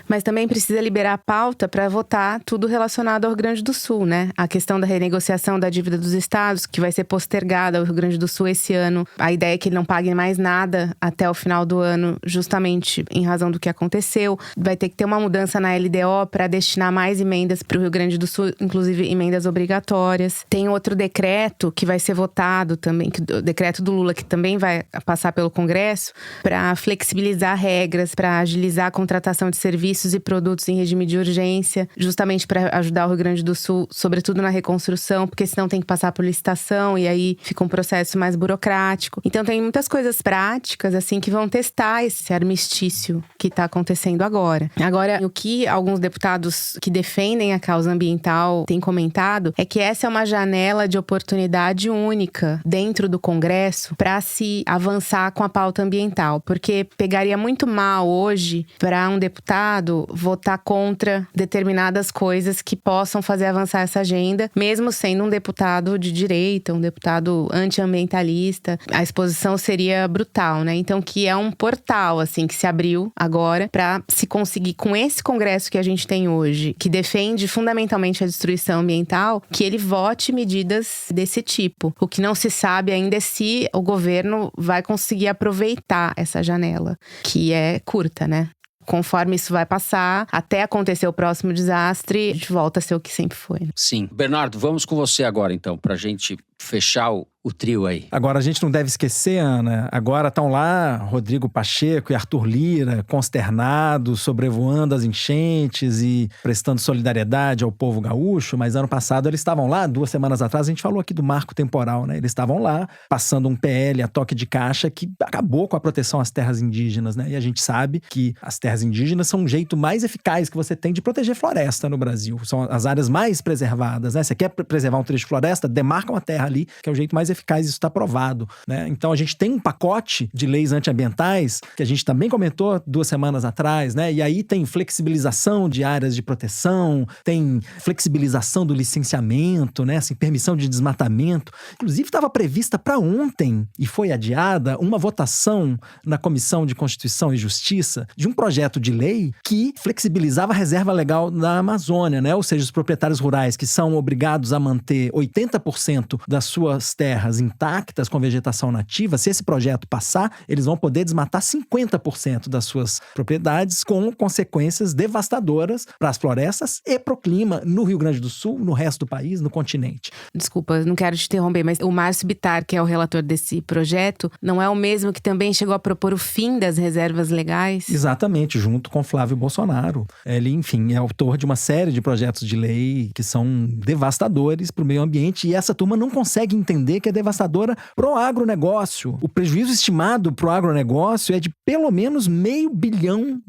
Mas também precisa liberar a pauta para votar tudo relacionado ao Rio Grande do Sul, né? A questão da renegociação da dívida dos estados, que vai ser postergada ao Rio Grande do Sul esse ano. A ideia é que ele não pague mais nada até o final do ano, justamente em razão do que aconteceu. Vai ter que ter uma mudança na LDO para destinar mais emendas para o Rio Grande do Sul, inclusive emendas obrigatórias. Tem outro decreto que vai ser votado também, o decreto do Lula, que também vai passar pelo Congresso, para flexibilizar regras, para agilizar a contratação de serviços e produtos em regime de urgência, justamente para ajudar o Rio Grande do Sul, sobretudo na reconstrução, porque senão tem que passar por licitação e aí fica um processo mais burocrático. Então tem muitas coisas práticas, assim, que vão testar esse armistício que está acontecendo agora. Agora, o que alguns deputados que defendem a causa ambiental têm comentado é que essa é uma janela de oportunidade única dentro do Congresso para se avançar com a pauta ambiental, porque pegaria muito mal hoje para um deputado votar contra determinadas coisas que possam fazer avançar essa agenda, mesmo sendo um deputado de direita, um deputado antiambientalista. A exposição seria brutal, né? Então, que é um portal, assim, que se abriu agora para se conseguir, com esse Congresso que a gente tem hoje, que defende fundamentalmente a destruição ambiental, que ele vote medidas desse tipo. O que não se sabe ainda é se o governo vai conseguir aproveitar essa janela, que é curta, né? Conforme isso vai passar, até acontecer o próximo desastre, a gente volta a ser o que sempre foi. Sim. Bernardo, vamos com você agora, então, pra gente fechar o trio aí. Agora, a gente não deve esquecer, Ana, agora estão lá Rodrigo Pacheco e Arthur Lira, consternados, sobrevoando as enchentes e prestando solidariedade ao povo gaúcho, mas ano passado eles estavam lá, 2 semanas atrás, a gente falou aqui do marco temporal, né? Eles estavam lá, passando um PL a toque de caixa que acabou com a proteção às terras indígenas, né? E a gente sabe que as terras indígenas são um jeito mais eficaz que você tem de proteger floresta no Brasil. São as áreas mais preservadas, né? Você quer preservar um trecho de floresta, demarca uma terra ali, que é o jeito mais eficaz, isso está provado, né? Então a gente tem um pacote de leis antiambientais, que a gente também comentou 2 semanas atrás, né? E aí tem flexibilização de áreas de proteção, tem flexibilização do licenciamento, né? Assim, permissão de desmatamento. Inclusive estava prevista para ontem, e foi adiada, uma votação na Comissão de Constituição e Justiça de um projeto de lei que flexibilizava a reserva legal da Amazônia, né? Ou seja, os proprietários rurais que são obrigados a manter 80% das suas terras intactas com vegetação nativa, se esse projeto passar, eles vão poder desmatar 50% das suas propriedades, com consequências devastadoras para as florestas e para o clima no Rio Grande do Sul, no resto do país, no continente. Desculpa, não quero te interromper, mas o Márcio Bittar, que é o relator desse projeto, não é o mesmo que também chegou a propor o fim das reservas legais? Exatamente, junto com Flávio Bolsonaro. Ele, enfim, é autor de uma série de projetos de lei que são devastadores para o meio ambiente, e essa turma não consegue entender que é devastadora pro agronegócio. O prejuízo estimado pro agronegócio é de pelo menos R$500 bilhão,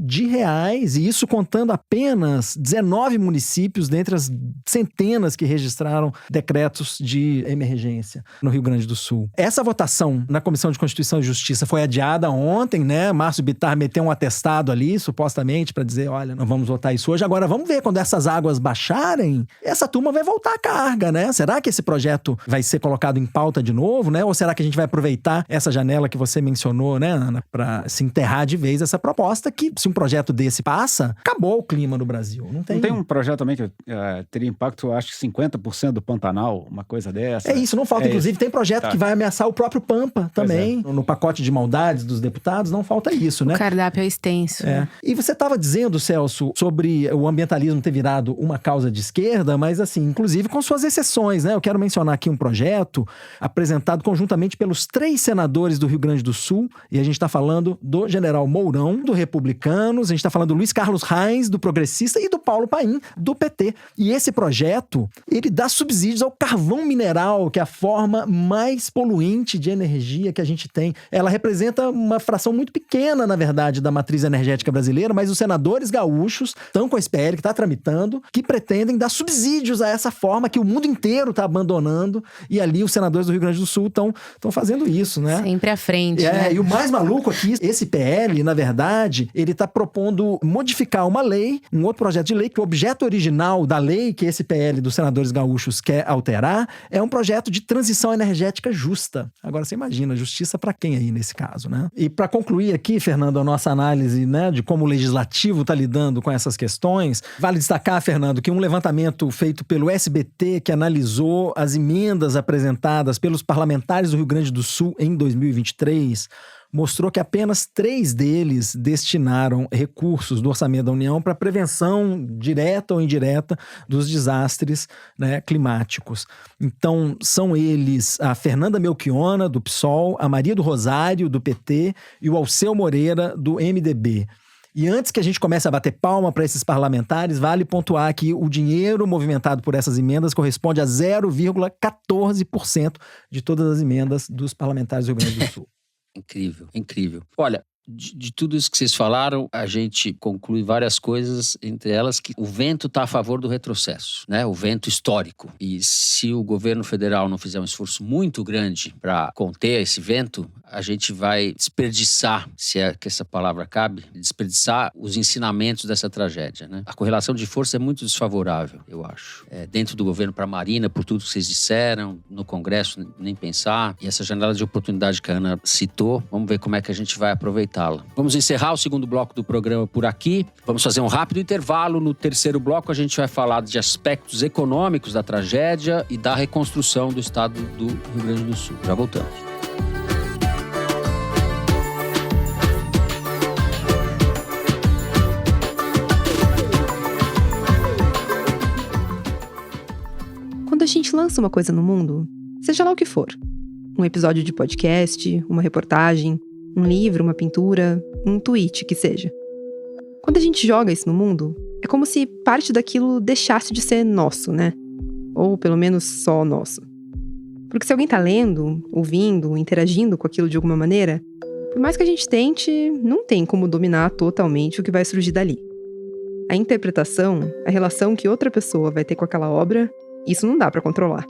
e isso contando apenas 19 municípios dentre as centenas que registraram decretos de emergência no Rio Grande do Sul. Essa votação na Comissão de Constituição e Justiça foi adiada ontem, né? Márcio Bittar meteu um atestado ali, supostamente, para dizer, olha, não vamos votar isso hoje. Agora, vamos ver, quando essas águas baixarem, essa turma vai voltar à carga, né? Será que esse projeto vai ser colocado em pauta de novo, né? Ou será que a gente vai aproveitar essa janela que você mencionou, né, Ana, para se enterrar de vez essa proposta que, se um projeto desse passa, acabou o clima no Brasil. Não tem um projeto também que teria impacto, acho que 50% do Pantanal, uma coisa dessa. É isso, não falta. Inclusive, tem projeto que vai ameaçar o próprio Pampa também. No pacote de maldades dos deputados, não falta isso, né? O cardápio é extenso. É. E você estava dizendo, Celso, sobre o ambientalismo ter virado uma causa de esquerda, mas assim, inclusive com suas exceções, né? Eu quero mencionar aqui um projeto apresentado conjuntamente pelos 3 senadores do Rio Grande do Sul, e a gente está falando do General Mourão, do Republicanos, a gente está falando do Luiz Carlos Reis, do Progressista, e do Paulo Paim, do PT. E esse projeto, ele dá subsídios ao carvão mineral, que é a forma mais poluente de energia que a gente tem. Ela representa uma fração muito pequena, na verdade, da matriz energética brasileira, mas os senadores gaúchos estão com a SPL que está tramitando, que pretendem dar subsídios a essa forma que o mundo inteiro está abandonando, e ali os senadores do Rio Grande do Sul estão fazendo isso, né? Sempre à frente, né? E o mais maluco aqui, esse PL, na verdade, ele está propondo modificar uma lei, um outro projeto de lei, que o objeto original da lei que esse PL dos senadores gaúchos quer alterar é um projeto de transição energética justa. Agora, você imagina, justiça para quem aí nesse caso, né? E para concluir aqui, Fernando, a nossa análise, né, de como o legislativo está lidando com essas questões, vale destacar, Fernando, que um levantamento feito pelo SBT, que analisou as emendas apresentadas pelos parlamentares do Rio Grande do Sul em 2023, mostrou que apenas 3 deles destinaram recursos do orçamento da União para prevenção direta ou indireta dos desastres, né, climáticos. Então, são eles a Fernanda Melchiona, do PSOL, a Maria do Rosário, do PT, e o Alceu Moreira, do MDB. E antes que a gente comece a bater palma para esses parlamentares, vale pontuar que o dinheiro movimentado por essas emendas corresponde a 0,14% de todas as emendas dos parlamentares do Rio Grande do Sul. Incrível, incrível. Olha, de tudo isso que vocês falaram, a gente conclui várias coisas, entre elas que o vento está a favor do retrocesso, né? O vento histórico. E se o governo federal não fizer um esforço muito grande para conter esse vento, a gente vai desperdiçar, se é que essa palavra cabe, desperdiçar os ensinamentos dessa tragédia, né? A correlação de força é muito desfavorável, eu acho. Dentro do governo para a Marina, por tudo que vocês disseram, no Congresso, nem pensar. E essa janela de oportunidade que a Ana citou, vamos ver como é que a gente vai aproveitá-la. Vamos encerrar o segundo bloco do programa por aqui. Vamos fazer um rápido intervalo. No terceiro bloco, a gente vai falar de aspectos econômicos da tragédia e da reconstrução do estado do Rio Grande do Sul. Já voltamos. Quando a gente lança uma coisa no mundo, seja lá o que for, Um episódio de podcast, uma reportagem, um livro, uma pintura, um tweet, que seja. Quando a gente joga isso no mundo, é como se parte daquilo deixasse de ser nosso, né? Ou pelo menos só nosso. Porque se alguém tá lendo, ouvindo, interagindo com aquilo de alguma maneira, por mais que a gente tente, não tem como dominar totalmente o que vai surgir dali. A interpretação, a relação que outra pessoa vai ter com aquela obra, isso não dá pra controlar.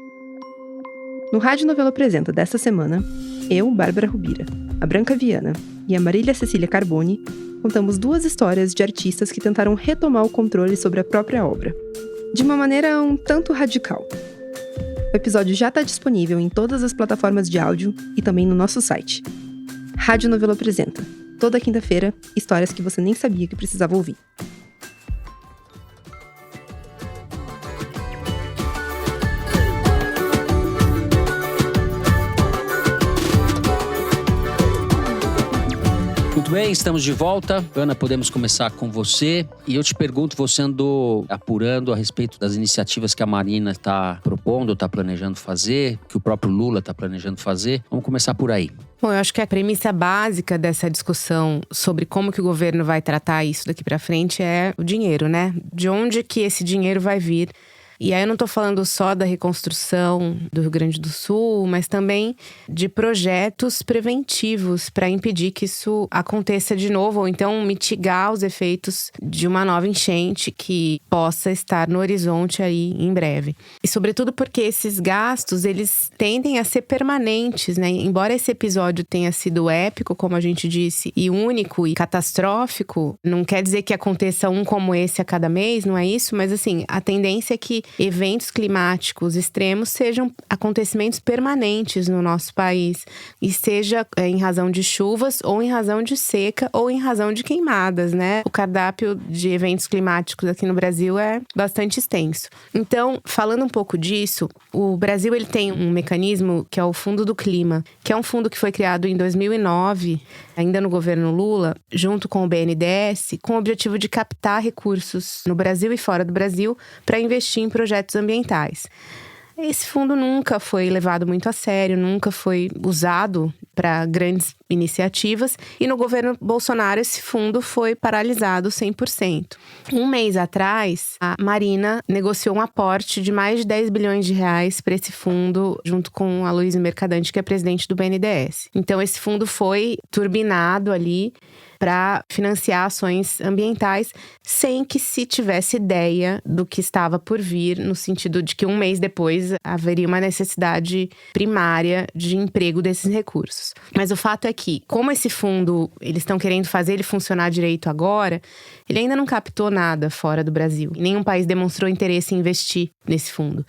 No Rádio Novelo Apresenta dessa semana, eu, Bárbara Rubira, a Branca Viana e a Marília Cecília Carboni contamos 2 histórias de artistas que tentaram retomar o controle sobre a própria obra, de uma maneira um tanto radical. O episódio já está disponível em todas as plataformas de áudio e também no nosso site. Rádio Novelo Apresenta. Toda quinta-feira, histórias que você nem sabia que precisava ouvir. Muito bem, estamos de volta. Ana, podemos começar com você. E eu te pergunto, você andou apurando a respeito das iniciativas que a Marina está propondo, está planejando fazer, que o próprio Lula está planejando fazer. Vamos começar por aí. Bom, eu acho que a premissa básica dessa discussão sobre como que o governo vai tratar isso daqui para frente é o dinheiro, né? De onde que esse dinheiro vai vir? E aí eu não tô falando só da reconstrução do Rio Grande do Sul, mas também de projetos preventivos para impedir que isso aconteça de novo, ou então mitigar os efeitos de uma nova enchente que possa estar no horizonte aí em breve. E sobretudo porque esses gastos, eles tendem a ser permanentes, né? Embora esse episódio tenha sido épico, como a gente disse, e único e catastrófico, não quer dizer que aconteça um como esse a cada mês, não é isso? Mas assim, a tendência é que eventos climáticos extremos sejam acontecimentos permanentes no nosso país. E seja em razão de chuvas, ou em razão de seca, ou em razão de queimadas, né? O cardápio de eventos climáticos aqui no Brasil é bastante extenso. Então, falando um pouco disso, o Brasil ele tem um mecanismo que é o Fundo do Clima, que é um fundo que foi criado em 2009, ainda no governo Lula, junto com o BNDES, com o objetivo de captar recursos no Brasil e fora do Brasil para investir em projetos ambientais. Esse fundo nunca foi levado muito a sério, nunca foi usado para grandes iniciativas. E no governo Bolsonaro, esse fundo foi paralisado 100%. Um mês atrás, a Marina negociou um aporte de mais de 10 bilhões de reais para esse fundo, junto com a Luísa Mercadante, que é presidente do BNDES. Então, esse fundo foi turbinado ali para financiar ações ambientais, sem que se tivesse ideia do que estava por vir, no sentido de que um mês depois haveria uma necessidade primária de emprego desses recursos. Mas o fato é que, como esse fundo, eles estão querendo fazer ele funcionar direito agora, ele ainda não captou nada fora do Brasil. Nenhum país demonstrou interesse em investir nesse fundo.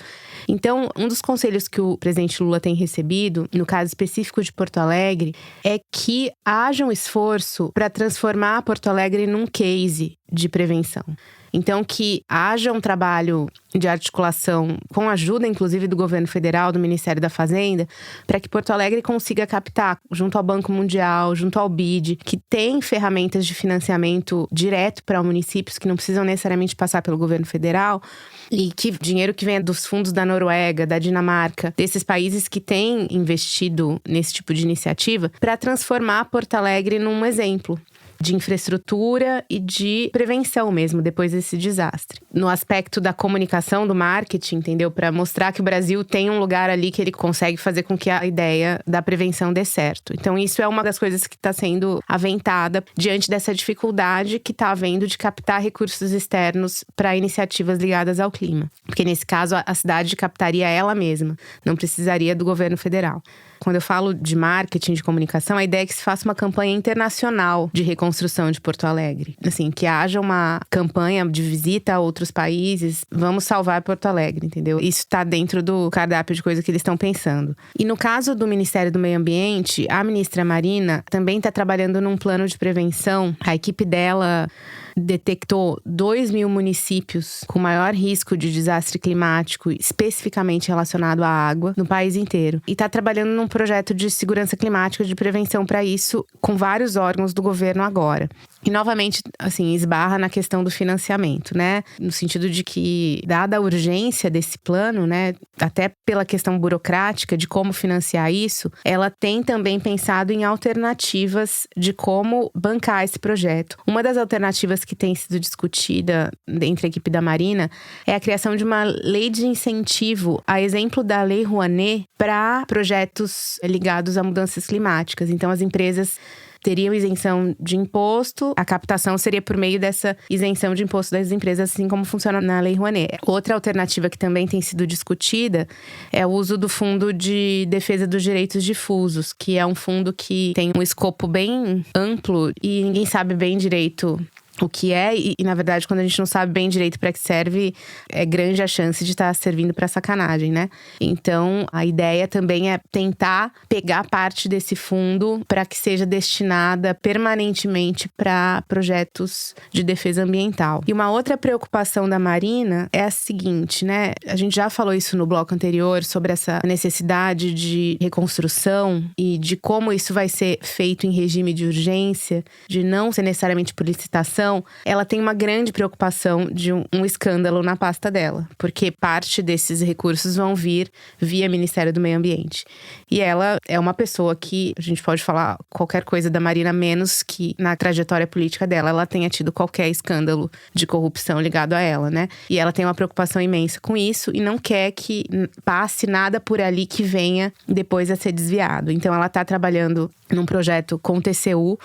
Então, um dos conselhos que o presidente Lula tem recebido, no caso específico de Porto Alegre, é que haja um esforço para transformar Porto Alegre num case de prevenção. Então, que haja um trabalho de articulação, com a ajuda, inclusive, do governo federal, do Ministério da Fazenda, para que Porto Alegre consiga captar, junto ao Banco Mundial, junto ao BID, que tem ferramentas de financiamento direto para municípios que não precisam necessariamente passar pelo governo federal, e que dinheiro que vem dos fundos da Noruega, da Dinamarca, desses países que têm investido nesse tipo de iniciativa, para transformar Porto Alegre num exemplo de infraestrutura e de prevenção mesmo, depois desse desastre. No aspecto da comunicação, do marketing, entendeu? Para mostrar que o Brasil tem um lugar ali que ele consegue fazer com que a ideia da prevenção dê certo. Então, isso é uma das coisas que está sendo aventada diante dessa dificuldade que está havendo de captar recursos externos para iniciativas ligadas ao clima. Porque, nesse caso, a cidade captaria ela mesma, não precisaria do governo federal. Quando eu falo de marketing, de comunicação, a ideia é que se faça uma campanha internacional de reconstrução de Porto Alegre. Assim, que haja uma campanha de visita a outros países. Vamos salvar Porto Alegre, entendeu? Isso está dentro do cardápio de coisa que eles estão pensando. E no caso do Ministério do Meio Ambiente, a ministra Marina também está trabalhando num plano de prevenção. A equipe dela detectou 2.000 municípios com maior risco de desastre climático, especificamente relacionado à água, no país inteiro. E está trabalhando num projeto de segurança climática, de prevenção para isso, com vários órgãos do governo agora. E, novamente, assim, esbarra na questão do financiamento, né? No sentido de que, dada a urgência desse plano, né? Até pela questão burocrática de como financiar isso, ela tem também pensado em alternativas de como bancar esse projeto. Uma das alternativas que tem sido discutida entre a equipe da Marina é a criação de uma lei de incentivo, a exemplo da Lei Rouanet, para projetos ligados a mudanças climáticas. Então, as empresas teriam isenção de imposto, a captação seria por meio dessa isenção de imposto das empresas, assim como funciona na Lei Rouanet. Outra alternativa que também tem sido discutida é o uso do Fundo de Defesa dos Direitos Difusos, que é um fundo que tem um escopo bem amplo e ninguém sabe bem direito o que é, e na verdade, quando a gente não sabe bem direito para que serve, é grande a chance de estar servindo para sacanagem, né? Então, a ideia também é tentar pegar parte desse fundo para que seja destinada permanentemente para projetos de defesa ambiental. E uma outra preocupação da Marina é a seguinte, né? A gente já falou isso no bloco anterior, sobre essa necessidade de reconstrução e de como isso vai ser feito em regime de urgência, de não ser necessariamente por licitação. Ela tem uma grande preocupação de um escândalo na pasta dela, porque parte desses recursos vão vir via Ministério do Meio Ambiente. E ela é uma pessoa que, a gente pode falar qualquer coisa da Marina, menos que na trajetória política dela, ela tenha tido qualquer escândalo de corrupção ligado a ela, né? E ela tem uma preocupação imensa com isso e não quer que passe nada por ali que venha depois a ser desviado. Então ela está trabalhando num projeto com o TCU,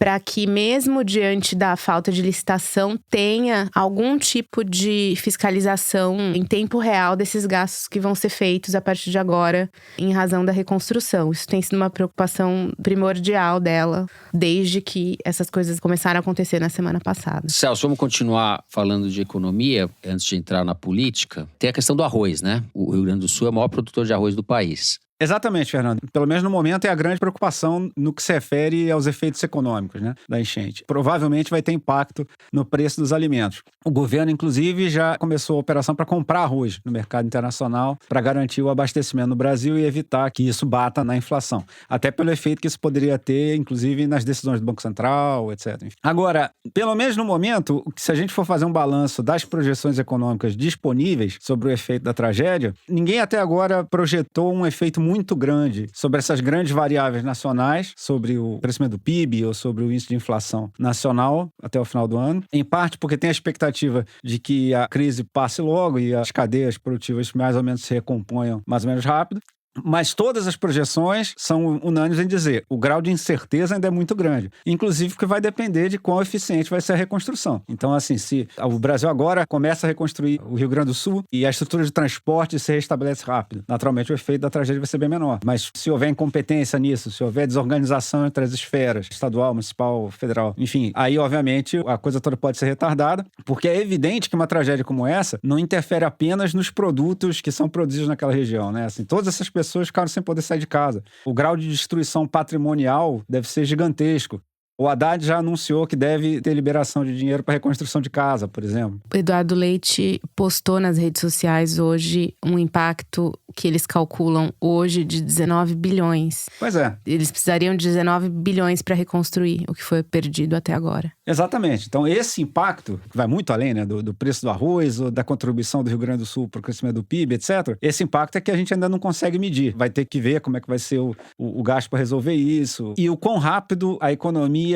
para que mesmo diante da falta de licitação tenha algum tipo de fiscalização em tempo real desses gastos que vão ser feitos a partir de agora em razão da reconstrução. Isso tem sido uma preocupação primordial dela desde que essas coisas começaram a acontecer na semana passada. Celso, vamos continuar falando de economia antes de entrar na política. Tem a questão do arroz, né? O Rio Grande do Sul é o maior produtor de arroz do país. Exatamente, Fernando. Pelo menos no momento é a grande preocupação no que se refere aos efeitos econômicos, né, da enchente. Provavelmente vai ter impacto no preço dos alimentos. O governo, inclusive, já começou a operação para comprar arroz no mercado internacional para garantir o abastecimento no Brasil e evitar que isso bata na inflação. Até pelo efeito que isso poderia ter, inclusive, nas decisões do Banco Central, etc. Agora, pelo menos no momento, se a gente for fazer um balanço das projeções econômicas disponíveis sobre o efeito da tragédia, ninguém até agora projetou um efeito muito grande sobre essas grandes variáveis nacionais, sobre o crescimento do PIB ou sobre o índice de inflação nacional até o final do ano. Em parte porque tem a expectativa de que a crise passe logo e as cadeias produtivas mais ou menos se recomponham mais ou menos rápido. Mas todas as projeções são unânimes em dizer o grau de incerteza ainda é muito grande. Inclusive porque vai depender de quão eficiente vai ser a reconstrução. Então, assim, se o Brasil agora começa a reconstruir o Rio Grande do Sul e a estrutura de transporte se restabelece rápido, naturalmente o efeito da tragédia vai ser bem menor. Mas se houver incompetência nisso, se houver desorganização entre as esferas, estadual, municipal, federal, enfim, aí obviamente a coisa toda pode ser retardada, porque é evidente que uma tragédia como essa não interfere apenas nos produtos que são produzidos naquela região, né? Assim, todas essas pessoas ficaram sem poder sair de casa. O grau de destruição patrimonial deve ser gigantesco. O Haddad já anunciou que deve ter liberação de dinheiro para reconstrução de casa, por exemplo. O Eduardo Leite postou nas redes sociais hoje um impacto que eles calculam hoje de 19 bilhões. Pois é. Eles precisariam de 19 bilhões para reconstruir o que foi perdido até agora. Exatamente. Então, esse impacto, que vai muito além, né, do preço do arroz, ou da contribuição do Rio Grande do Sul para o crescimento do PIB, etc. Esse impacto é que a gente ainda não consegue medir. Vai ter que ver como é que vai ser o gasto para resolver isso e o quão rápido a economia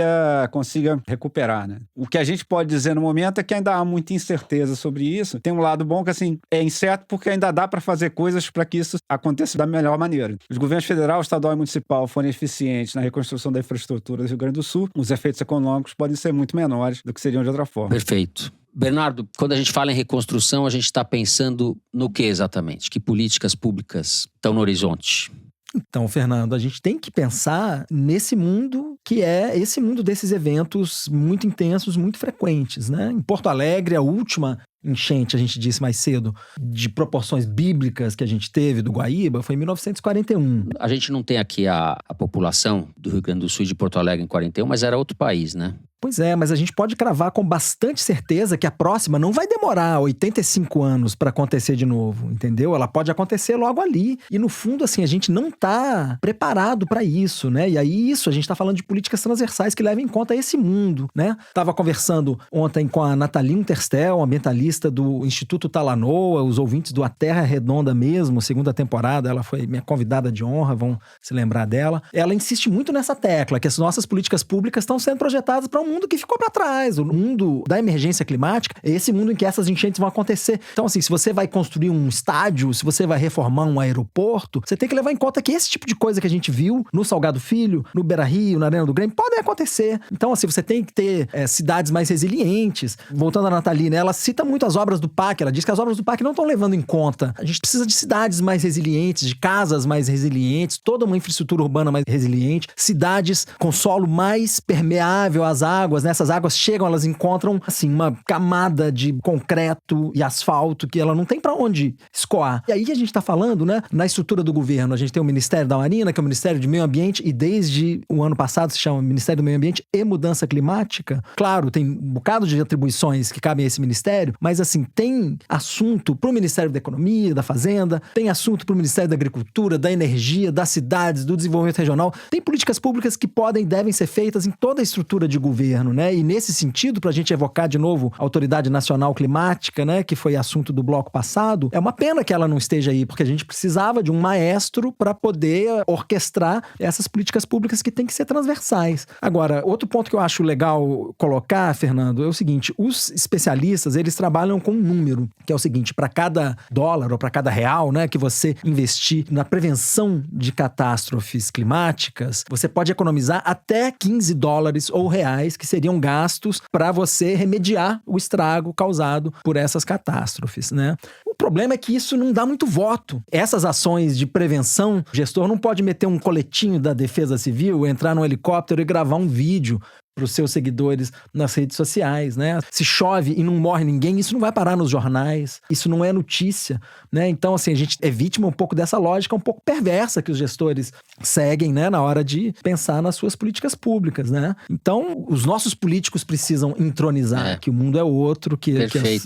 consiga recuperar, né? O que a gente pode dizer no momento é que ainda há muita incerteza sobre isso. Tem um lado bom que, assim, é incerto porque ainda dá para fazer coisas para que isso aconteça da melhor maneira. Os governos federal, estadual e municipal forem eficientes na reconstrução da infraestrutura do Rio Grande do Sul, os efeitos econômicos podem ser muito menores do que seriam de outra forma. Perfeito. Bernardo, quando a gente fala em reconstrução, a gente está pensando no que exatamente? Que políticas públicas estão no horizonte? Então, Fernando, a gente tem que pensar nesse mundo que é esse mundo desses eventos muito intensos, muito frequentes, né? Em Porto Alegre, a última enchente, a gente disse mais cedo, de proporções bíblicas que a gente teve do Guaíba, foi em 1941. A gente não tem aqui a população do Rio Grande do Sul e de Porto Alegre em 41, mas era outro país, né? Pois é, mas a gente pode cravar com bastante certeza que a próxima não vai demorar 85 anos para acontecer de novo, entendeu? Ela pode acontecer logo ali. E no fundo, assim, a gente não tá preparado para isso, né? E aí a gente tá falando de políticas transversais que levam em conta esse mundo, né? Tava conversando ontem com a Nathalie Unterstel, ambientalista do Instituto Talanoa, os ouvintes do A Terra Redonda mesmo, segunda temporada, ela foi minha convidada de honra, vão se lembrar dela. Ela insiste muito nessa tecla, que as nossas políticas públicas estão sendo projetadas para um mundo que ficou para trás. O mundo da emergência climática é esse mundo em que essas enchentes vão acontecer. Então, assim, se você vai construir um estádio, se você vai reformar um aeroporto, você tem que levar em conta que esse tipo de coisa que a gente viu no Salgado Filho, no Beira-Rio, na Arena do Grêmio, podem acontecer. Então, assim, você tem que ter cidades mais resilientes. Voltando a Nathalie, né, ela cita muito as obras do PAC, ela diz que as obras do PAC não estão levando em conta. A gente precisa de cidades mais resilientes, de casas mais resilientes, toda uma infraestrutura urbana mais resiliente, cidades com solo mais permeável às águas, né? Essas águas chegam, elas encontram, assim, uma camada de concreto e asfalto que ela não tem para onde escoar. E aí a gente tá falando, né, na estrutura do governo, a gente tem o Ministério da Marina, que é o Ministério do Meio Ambiente, e desde o ano passado se chama Ministério do Meio Ambiente e Mudança Climática. Claro, tem um bocado de atribuições que cabem a esse ministério, mas assim, tem assunto pro Ministério da Economia, da Fazenda, tem assunto pro Ministério da Agricultura, da Energia, das cidades, do desenvolvimento regional. Tem políticas públicas que podem e devem ser feitas em toda a estrutura de governo, né? E nesse sentido, pra gente evocar de novo a Autoridade Nacional Climática, né, que foi assunto do bloco passado, é uma pena que ela não esteja aí, porque a gente precisava de um maestro para poder orquestrar essas políticas públicas que têm que ser transversais. Agora, outro ponto que eu acho legal colocar, Fernando, é o seguinte: os especialistas, eles trabalham com um número, que é o seguinte: para cada dólar ou para cada real, né, que você investir na prevenção de catástrofes climáticas, você pode economizar até 15 dólares ou reais que seriam gastos para você remediar o estrago causado por essas catástrofes, né? O problema é que isso não dá muito voto. Essas ações de prevenção, o gestor não pode meter um coletinho da Defesa Civil, entrar num helicóptero e gravar um vídeo para os seus seguidores nas redes sociais, né? Se chove e não morre ninguém, isso não vai parar nos jornais, isso não é notícia, né? Então, assim, a gente é vítima um pouco dessa lógica um pouco perversa que os gestores seguem, né, na hora de pensar nas suas políticas públicas, né? Então, os nossos políticos precisam entronizar que o mundo é outro, que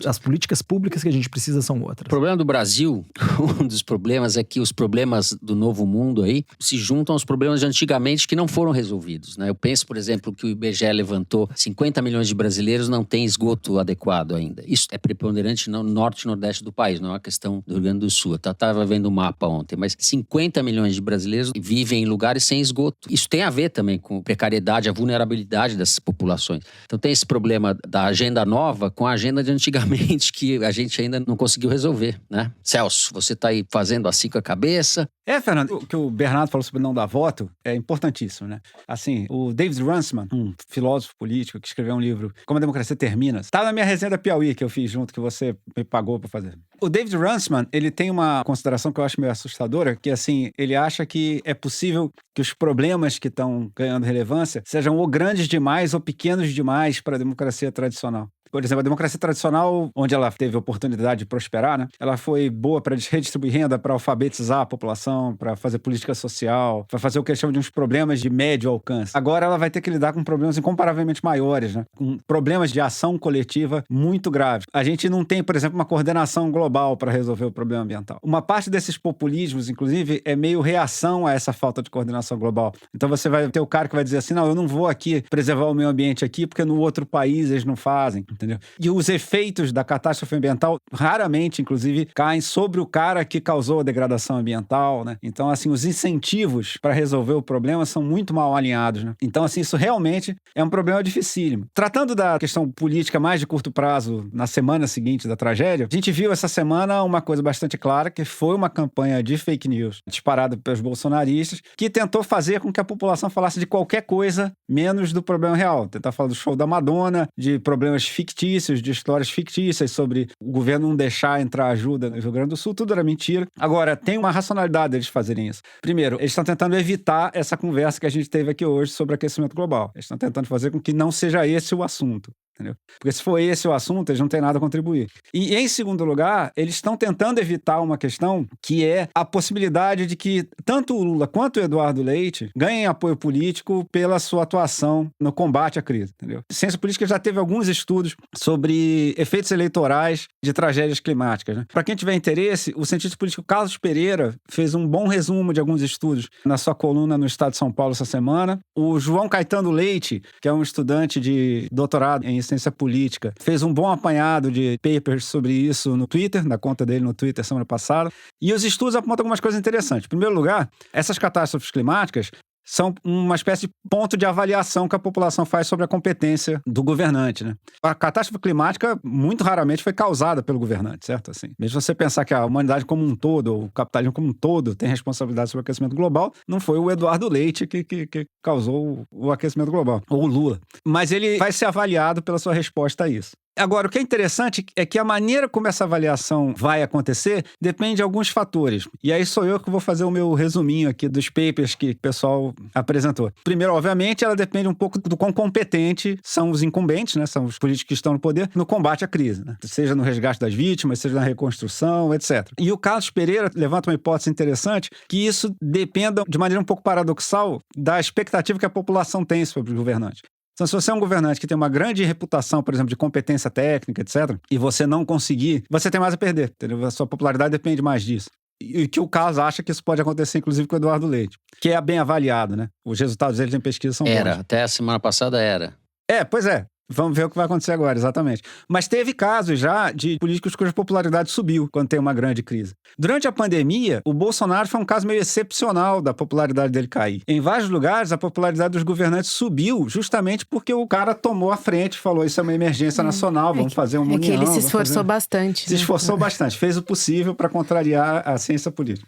as políticas públicas que a gente precisa são outras. O problema do Brasil, um dos problemas é que os problemas do novo mundo aí se juntam aos problemas de antigamente que não foram resolvidos, né? Eu penso, por exemplo, que o IBGE levantou 50 milhões de brasileiros não têm esgoto adequado ainda. Isso é preponderante no norte e nordeste do país, não é uma questão do Rio Grande do Sul. Eu estava vendo o mapa ontem, mas 50 milhões de brasileiros vivem em lugares sem esgoto. Isso tem a ver também com precariedade, a vulnerabilidade dessas populações. Então tem esse problema da agenda nova com a agenda de antigamente que a gente ainda não conseguiu resolver, né? Celso, você está aí fazendo assim com a cabeça. Fernando, o que o Bernardo falou sobre não dar voto é importantíssimo, né? Assim, o David Runciman, um filósofo político que escreveu um livro, Como a Democracia Termina, tá na minha resenha da Piauí que eu fiz junto, que você me pagou para fazer. O David Runciman, ele tem uma consideração que eu acho meio assustadora, que assim, ele acha que é possível que os problemas que estão ganhando relevância sejam ou grandes demais ou pequenos demais para a democracia tradicional. Por exemplo, a democracia tradicional, onde ela teve oportunidade de prosperar, né? Ela foi boa para redistribuir renda, para alfabetizar a população, para fazer política social, para fazer o que eles chamam de uns problemas de médio alcance. Agora ela vai ter que lidar com problemas incomparavelmente maiores, né? Com problemas de ação coletiva muito graves. A gente não tem, por exemplo, uma coordenação global para resolver o problema ambiental. Uma parte desses populismos, inclusive, é meio reação a essa falta de coordenação global. Então você vai ter o cara que vai dizer assim, não, eu não vou aqui preservar o meio ambiente aqui porque no outro país eles não fazem. Entendeu? E os efeitos da catástrofe ambiental raramente, inclusive, caem sobre o cara que causou a degradação ambiental, né? Então, assim, os incentivos para resolver o problema são muito mal alinhados, né? Então, assim, isso realmente é um problema dificílimo. Tratando da questão política mais de curto prazo, na semana seguinte da tragédia, a gente viu essa semana uma coisa bastante clara, que foi uma campanha de fake news disparada pelos bolsonaristas, que tentou fazer com que a população falasse de qualquer coisa menos do problema real. Tentar falar do show da Madonna, de problemas fictícios, de histórias fictícias sobre o governo não deixar entrar ajuda no Rio Grande do Sul, tudo era mentira. Agora, tem uma racionalidade deles fazerem isso. Primeiro, eles estão tentando evitar essa conversa que a gente teve aqui hoje sobre aquecimento global. Eles estão tentando fazer com que não seja esse o assunto. entendeu? Porque se for esse o assunto, eles não têm nada a contribuir. E, em segundo lugar, eles estão tentando evitar uma questão que é a possibilidade de que tanto o Lula quanto o Eduardo Leite ganhem apoio político pela sua atuação no combate à crise, entendeu? Ciência política já teve alguns estudos sobre efeitos eleitorais de tragédias climáticas, né? Para quem tiver interesse, o cientista político Carlos Pereira fez um bom resumo de alguns estudos na sua coluna no Estado de São Paulo essa semana. O João Caetano Leite, que é um estudante de doutorado em ciência política, fez um bom apanhado de papers sobre isso no Twitter, na conta dele no Twitter semana passada. E os estudos apontam algumas coisas interessantes. Em primeiro lugar, essas catástrofes climáticas são uma espécie de ponto de avaliação que a população faz sobre a competência do governante, né? A catástrofe climática, muito raramente, foi causada pelo governante, certo? Assim, mesmo você pensar que a humanidade como um todo, ou o capitalismo como um todo, tem responsabilidade sobre o aquecimento global, não foi o Eduardo Leite que causou o aquecimento global, ou o Lula. Mas ele vai ser avaliado pela sua resposta a isso. Agora, o que é interessante é que a maneira como essa avaliação vai acontecer depende de alguns fatores. E aí sou eu que vou fazer o meu resuminho aqui dos papers que o pessoal apresentou. Primeiro, obviamente, ela depende um pouco do quão competente são os incumbentes, né? São os políticos que estão no poder, no combate à crise, né? Seja no resgate das vítimas, seja na reconstrução, etc. E o Carlos Pereira levanta uma hipótese interessante, que isso dependa, de maneira um pouco paradoxal, da expectativa que a população tem sobre os governantes. Então, se você é um governante que tem uma grande reputação, por exemplo, de competência técnica, etc., e você não conseguir, você tem mais a perder, entendeu? A sua popularidade depende mais disso. E que o Carlos acha que isso pode acontecer, inclusive, com o Eduardo Leite, que é bem avaliado, né? Os resultados dele em pesquisa são bons. Até a semana passada era. Pois é. Vamos ver o que vai acontecer agora, exatamente. Mas teve casos já de políticos cuja popularidade subiu quando tem uma grande crise. Durante a pandemia, o Bolsonaro foi um caso meio excepcional da popularidade dele cair. Em vários lugares, a popularidade dos governantes subiu justamente porque o cara tomou a frente e falou: isso é uma emergência nacional, vamos fazer uma união. É que ele se esforçou bastante. Se esforçou bastante, fez o possível para contrariar a ciência política.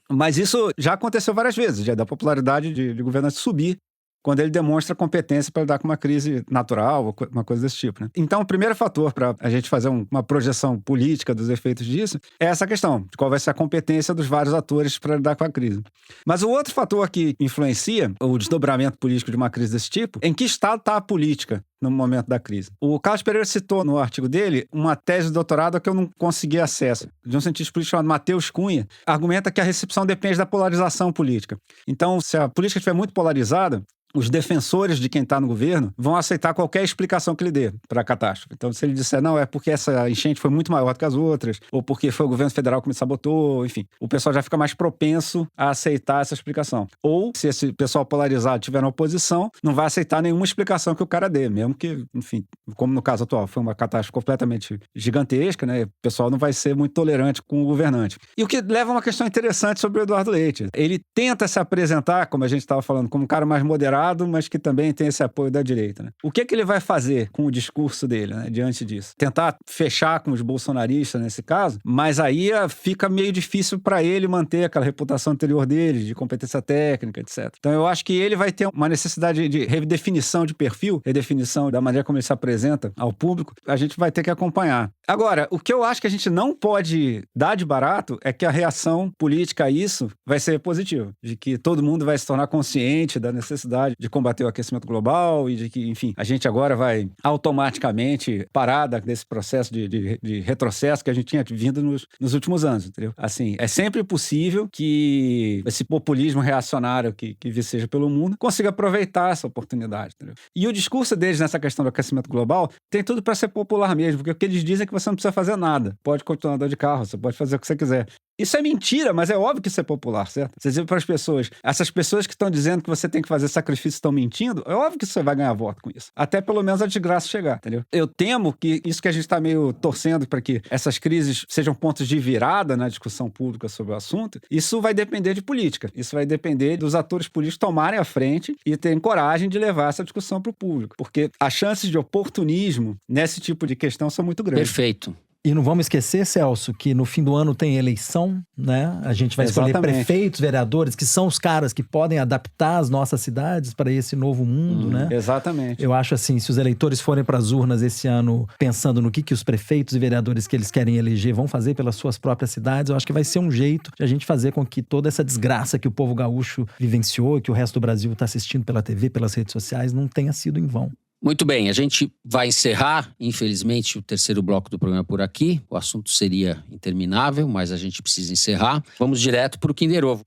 Mas isso já aconteceu várias vezes, já da popularidade de governantes subir quando ele demonstra competência para lidar com uma crise natural, ou uma coisa desse tipo, né? Então, o primeiro fator para a gente fazer uma projeção política dos efeitos disso é essa questão, de qual vai ser a competência dos vários atores para lidar com a crise. Mas o outro fator que influencia o desdobramento político de uma crise desse tipo, é em que estado está a política no momento da crise. O Carlos Pereira citou no artigo dele uma tese de doutorado a que eu não consegui acesso, de um cientista político chamado Matheus Cunha, argumenta que a recepção depende da polarização política. Então, se a política estiver muito polarizada, os defensores de quem está no governo vão aceitar qualquer explicação que ele dê para a catástrofe. Então, se ele disser, não, é porque essa enchente foi muito maior do que as outras, ou porque foi o governo federal que me sabotou, enfim, o pessoal já fica mais propenso a aceitar essa explicação. Ou, se esse pessoal polarizado estiver na oposição, não vai aceitar nenhuma explicação que o cara dê, mesmo que, enfim, como no caso atual, foi uma catástrofe completamente gigantesca, né? O pessoal não vai ser muito tolerante com o governante. E o que leva a uma questão interessante sobre o Eduardo Leite. Ele tenta se apresentar, como a gente estava falando, como um cara mais moderado, mas que também tem esse apoio da direita, né? O que ele vai fazer com o discurso dele, né, diante disso? Tentar fechar com os bolsonaristas nesse caso, mas aí fica meio difícil para ele manter aquela reputação anterior dele, de competência técnica, etc. Então eu acho que ele vai ter uma necessidade de redefinição de perfil, redefinição da maneira como ele se apresenta ao público, a gente vai ter que acompanhar. Agora, o que eu acho que a gente não pode dar de barato é que a reação política a isso vai ser positiva, de que todo mundo vai se tornar consciente da necessidade de combater o aquecimento global e de que, enfim, a gente agora vai automaticamente parar desse processo de retrocesso que a gente tinha vindo nos últimos anos, entendeu? Assim, é sempre possível que esse populismo reacionário que viceja pelo mundo consiga aproveitar essa oportunidade, entendeu? E o discurso deles nessa questão do aquecimento global tem tudo para ser popular mesmo, porque o que eles dizem é que você não precisa fazer nada. Pode continuar andando de carro, você pode fazer o que você quiser. Isso é mentira, mas é óbvio que isso é popular, certo? Você diz para as pessoas, essas pessoas que estão dizendo que você tem que fazer sacrifício estão mentindo, é óbvio que você vai ganhar voto com isso. Até pelo menos a desgraça chegar, entendeu? Eu temo que isso que a gente está meio torcendo para que essas crises sejam pontos de virada na discussão pública sobre o assunto, isso vai depender de política. Isso vai depender dos atores políticos tomarem a frente e terem coragem de levar essa discussão para o público. Porque as chances de oportunismo nesse tipo de questão são muito grandes. Perfeito. E não vamos esquecer, Celso, que no fim do ano tem eleição, né? A gente vai escolher prefeitos, vereadores, que são os caras que podem adaptar as nossas cidades para esse novo mundo, né? Exatamente. Eu acho assim, se os eleitores forem para as urnas esse ano pensando no que os prefeitos e vereadores que eles querem eleger vão fazer pelas suas próprias cidades, eu acho que vai ser um jeito de a gente fazer com que toda essa desgraça que o povo gaúcho vivenciou, que o resto do Brasil está assistindo pela TV, pelas redes sociais, não tenha sido em vão. Muito bem, a gente vai encerrar, infelizmente, o terceiro bloco do programa por aqui. O assunto seria interminável, mas a gente precisa encerrar. Vamos direto para o Kinder Ovo.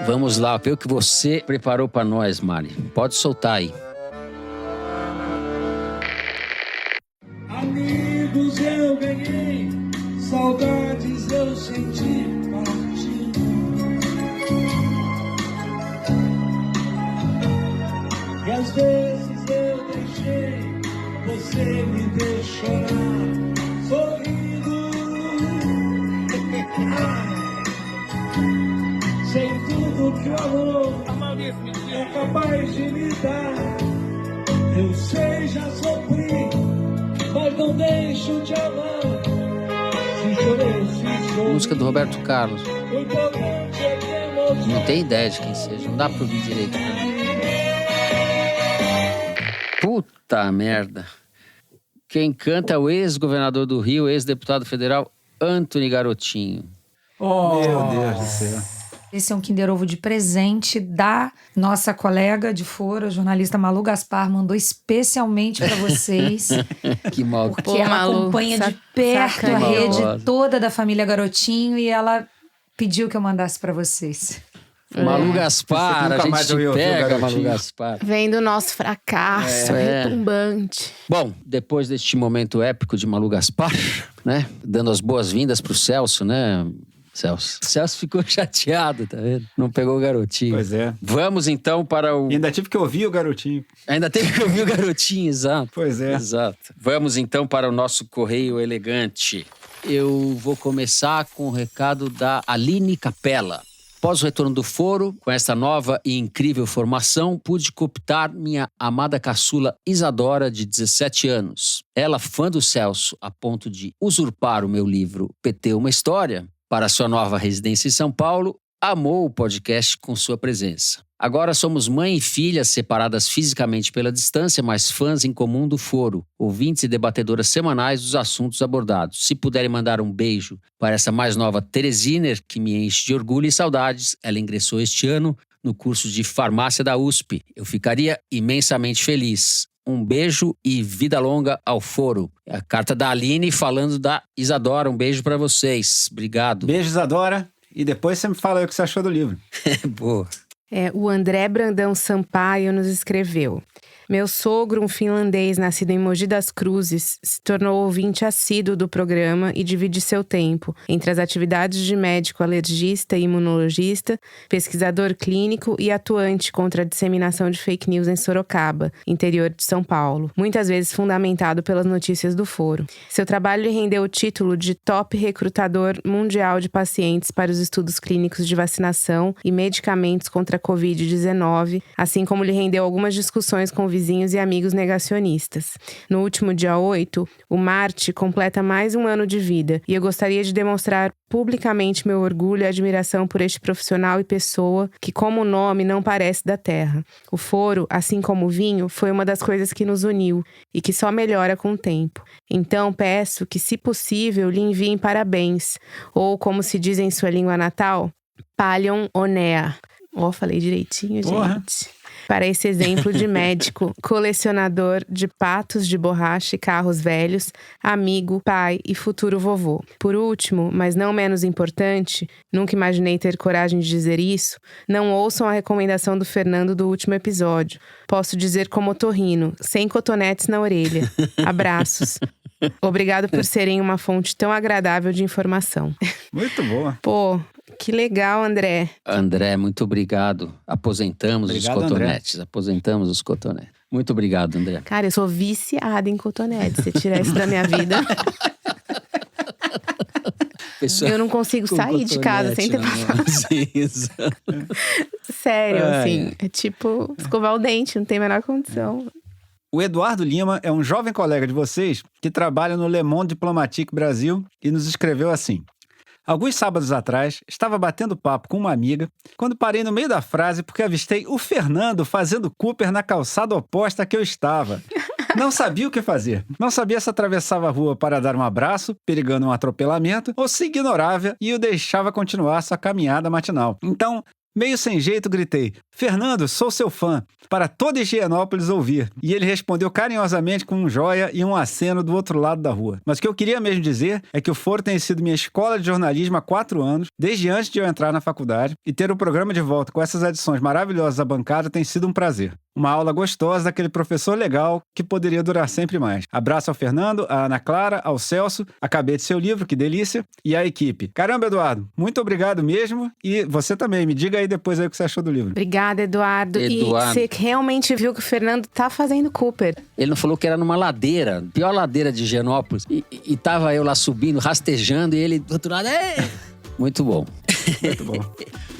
Vamos lá, ver o que você preparou para nós, Mari. Pode soltar aí. Amigos eu ganhei, saudades eu senti partir. E às vezes eu deixei você me ver chorar, sorrindo. Sei tudo que o amor é capaz de me dar. Eu sei, já sofri, mas não deixo de amar. Se chorei, se chorei. Música do Roberto Carlos. O importante é que emoção. Não tem ideia de quem seja, não dá pra ouvir direito. Puta merda. Quem canta é o ex-governador do Rio, ex-deputado federal, Antony Garotinho. Meu Deus do céu. Esse é um Kinder Ovo de presente da nossa colega de fora, a jornalista Malu Gaspar, mandou especialmente para vocês. Que mal. Porque ela acompanha de perto a rede toda da família Garotinho e ela pediu que eu mandasse para vocês. Malu Gaspar, a gente te pega, Malu Gaspar. Vem do nosso fracasso, retumbante. Bom, depois deste momento épico de Malu Gaspar, né? Dando as boas-vindas pro Celso, né? Celso ficou chateado, tá vendo? Não pegou o Garotinho. Pois é. Vamos então para o... E ainda tive que ouvir o Garotinho. Ainda teve que ouvir o Garotinho, exato. Pois é. Exato. Vamos então para o nosso Correio Elegante. Eu vou começar com o recado da Aline Capella. Após o retorno do foro, com essa nova e incrível formação, pude cooptar minha amada caçula Isadora, de 17 anos. Ela, fã do Celso, a ponto de usurpar o meu livro PT Uma História, para sua nova residência em São Paulo, amou o podcast com sua presença. Agora somos mãe e filha, separadas fisicamente pela distância, mas fãs em comum do foro, ouvintes e debatedoras semanais dos assuntos abordados. Se puderem mandar um beijo para essa mais nova Teresiner, que me enche de orgulho e saudades, ela ingressou este ano no curso de farmácia da USP. Eu ficaria imensamente feliz. Um beijo e vida longa ao foro. É a carta da Aline falando da Isadora. Um beijo pra vocês. Obrigado. Beijo, Isadora. E depois você me fala aí o que você achou do livro. Boa. O André Brandão Sampaio nos escreveu: meu sogro, um finlandês nascido em Mogi das Cruzes, se tornou ouvinte assíduo do programa e divide seu tempo entre as atividades de médico alergista e imunologista, pesquisador clínico e atuante contra a disseminação de fake news em Sorocaba, interior de São Paulo, muitas vezes fundamentado pelas notícias do foro. Seu trabalho lhe rendeu o título de top recrutador mundial de pacientes para os estudos clínicos de vacinação e medicamentos contra a Covid-19, assim como lhe rendeu algumas discussões com vizinhos e amigos negacionistas. No último dia 8, o Marte completa mais um ano de vida e eu gostaria de demonstrar publicamente meu orgulho e admiração por este profissional e pessoa que, como o nome, não parece da Terra. O foro, assim como o vinho, foi uma das coisas que nos uniu e que só melhora com o tempo. Então, peço que, se possível, lhe enviem parabéns, ou, como se diz em sua língua natal, Palion Onea. Falei direitinho, gente. Para esse exemplo de médico, colecionador de patos de borracha e carros velhos, amigo, pai e futuro vovô. Por último, mas não menos importante, nunca imaginei ter coragem de dizer isso, não ouçam a recomendação do Fernando do último episódio. Posso dizer como otorrino, sem cotonetes na orelha. Abraços. Obrigado por serem uma fonte tão agradável de informação. Muito boa. Que legal, André. André, muito obrigado. Aposentamos os cotonetes. André. Aposentamos os cotonetes. Muito obrigado, André. Cara, eu sou viciada em cotonetes. Se tirar isso da minha vida... eu não consigo sair de casa sem ter passado. Sim, exato. Sério, assim. É tipo escovar o dente, não tem a menor condição. O Eduardo Lima é um jovem colega de vocês que trabalha no Le Monde Diplomatique Brasil e nos escreveu assim: alguns sábados atrás, estava batendo papo com uma amiga quando parei no meio da frase porque avistei o Fernando fazendo Cooper na calçada oposta que eu estava. Não sabia o que fazer. Não sabia se atravessava a rua para dar um abraço, perigando um atropelamento, ou se ignorava e o deixava continuar sua caminhada matinal. Então, Meio sem jeito, gritei: Fernando, sou seu fã, para toda Higienópolis ouvir. E ele respondeu carinhosamente com um joia e um aceno do outro lado da rua. Mas o que eu queria mesmo dizer é que o Foro tem sido minha escola de jornalismo há 4 anos, desde antes de eu entrar na faculdade, e ter o programa de volta com essas edições maravilhosas da bancada tem sido um prazer. Uma aula gostosa daquele professor legal que poderia durar sempre mais. Abraço ao Fernando, à Ana Clara, ao Celso, acabei de seu livro, que delícia, e à equipe. Caramba, Eduardo, muito obrigado mesmo. E você também, me diga aí depois aí o que você achou do livro. Obrigada, Eduardo. E você realmente viu que o Fernando tá fazendo Cooper. Ele não falou que era numa ladeira, pior ladeira de Higienópolis. E tava eu lá subindo, rastejando, e ele do outro lado... Muito bom. Muito bom.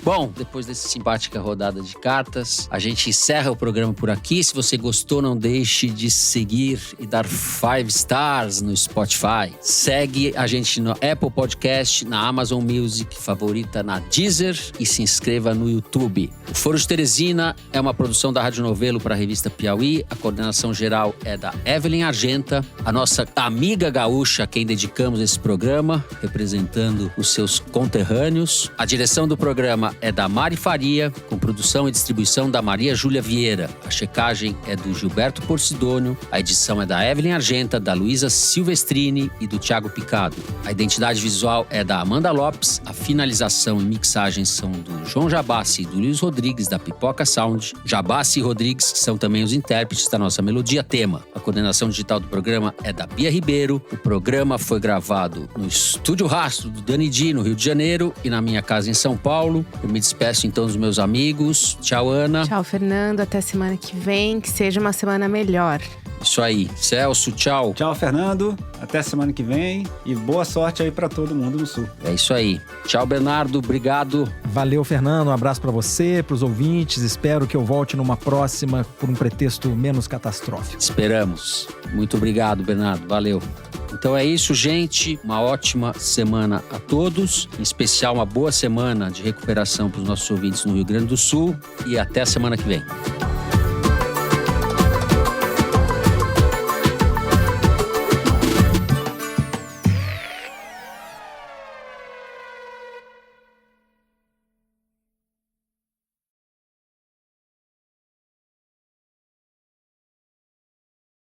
Bom, depois dessa simpática rodada de cartas, a gente encerra o programa por aqui. Se você gostou, não deixe de seguir e dar 5 stars no Spotify. Segue a gente no Apple Podcast, na Amazon Music, favorita na Deezer e se inscreva no YouTube. O Foro de Teresina é uma produção da Rádio Novelo para a revista Piauí. A coordenação geral é da Evelyn Argenta, a nossa amiga gaúcha a quem dedicamos esse programa, representando os seus conterrâneos. A direção do programa é da Mari Faria, com produção e distribuição da Maria Júlia Vieira. A checagem é do Gilberto Porcidônio, a edição é da Evelyn Argenta, da Luísa Silvestrini e do Thiago Picado. A identidade visual é da Amanda Lopes, a finalização e mixagem são do João Jabassi e do Luiz Rodrigues, da Pipoca Sound. Jabassi e Rodrigues, que são também os intérpretes da nossa melodia tema. A coordenação digital do programa é da Bia Ribeiro. O programa foi gravado no Estúdio Rastro do Dani Di, no Rio de Janeiro, e na minha casa em São Paulo. Eu me despeço então dos meus amigos. Tchau, Ana. Tchau, Fernando. Até semana que vem. Que seja uma semana melhor. Isso aí. Celso, tchau. Tchau, Fernando. Até semana que vem. E boa sorte aí pra todo mundo no Sul. É isso aí. Tchau, Bernardo. Obrigado. Valeu, Fernando. Um abraço pra você, pros ouvintes. Espero que eu volte numa próxima por um pretexto menos catastrófico. Esperamos. Muito obrigado, Bernardo. Valeu. Então é isso, gente. Uma ótima semana a todos. Em especial, uma boa semana de recuperação para os nossos ouvintes no Rio Grande do Sul. E até a semana que vem.